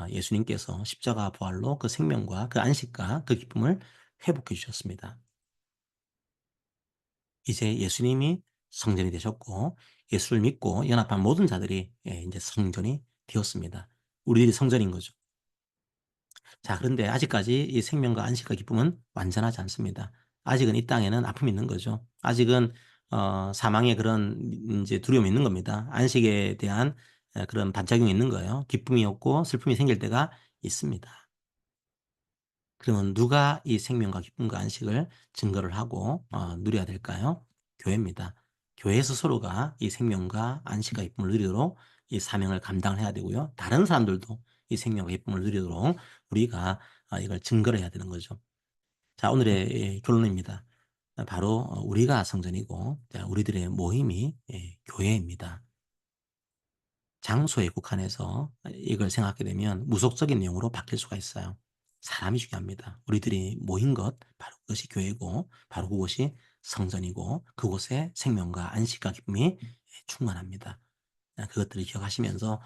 예수님께서 십자가 부활로 그 생명과 그 안식과 그 기쁨을 회복해 주셨습니다. 이제 예수님이 성전이 되셨고 예수를 믿고 연합한 모든 자들이 인제 성전이 되었습니다. 우리들이 성전인 거죠. 자, 그런데 아직까지 이 생명과 안식과 기쁨은 완전하지 않습니다. 아직은 이 땅에는 아픔이 있는 거죠. 아직은 사망의 그런 인제 두려움이 있는 겁니다. 안식에 대한 그런 반작용이 있는 거예요. 기쁨이 없고 슬픔이 생길 때가 있습니다. 그러면 누가 이 생명과 기쁨과 안식을 증거를 하고 누려야 될까요? 교회입니다. 교회 스스로가 이 생명과 안식과 기쁨을 누리도록 이 사명을 감당을 해야 되고요. 다른 사람들도 이 생명과 기쁨을 누리도록 우리가 이걸 증거를 해야 되는 거죠. 자, 오늘의 결론입니다. 바로 우리가 성전이고 자, 우리들의 모임이 교회입니다. 장소에 국한해서 이걸 생각하게 되면 무속적인 내용으로 바뀔 수가 있어요. 사람이 중요합니다. 우리들이 모인 것 바로 그것이 교회고 바로 그것이 성전이고 그곳에 생명과 안식과 기쁨이 충만합니다. 그것들을 기억하시면서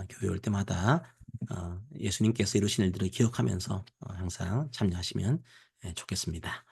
교회 올 때마다 예수님께서 이루신 일들을 기억하면서 항상 참여하시면 좋겠습니다.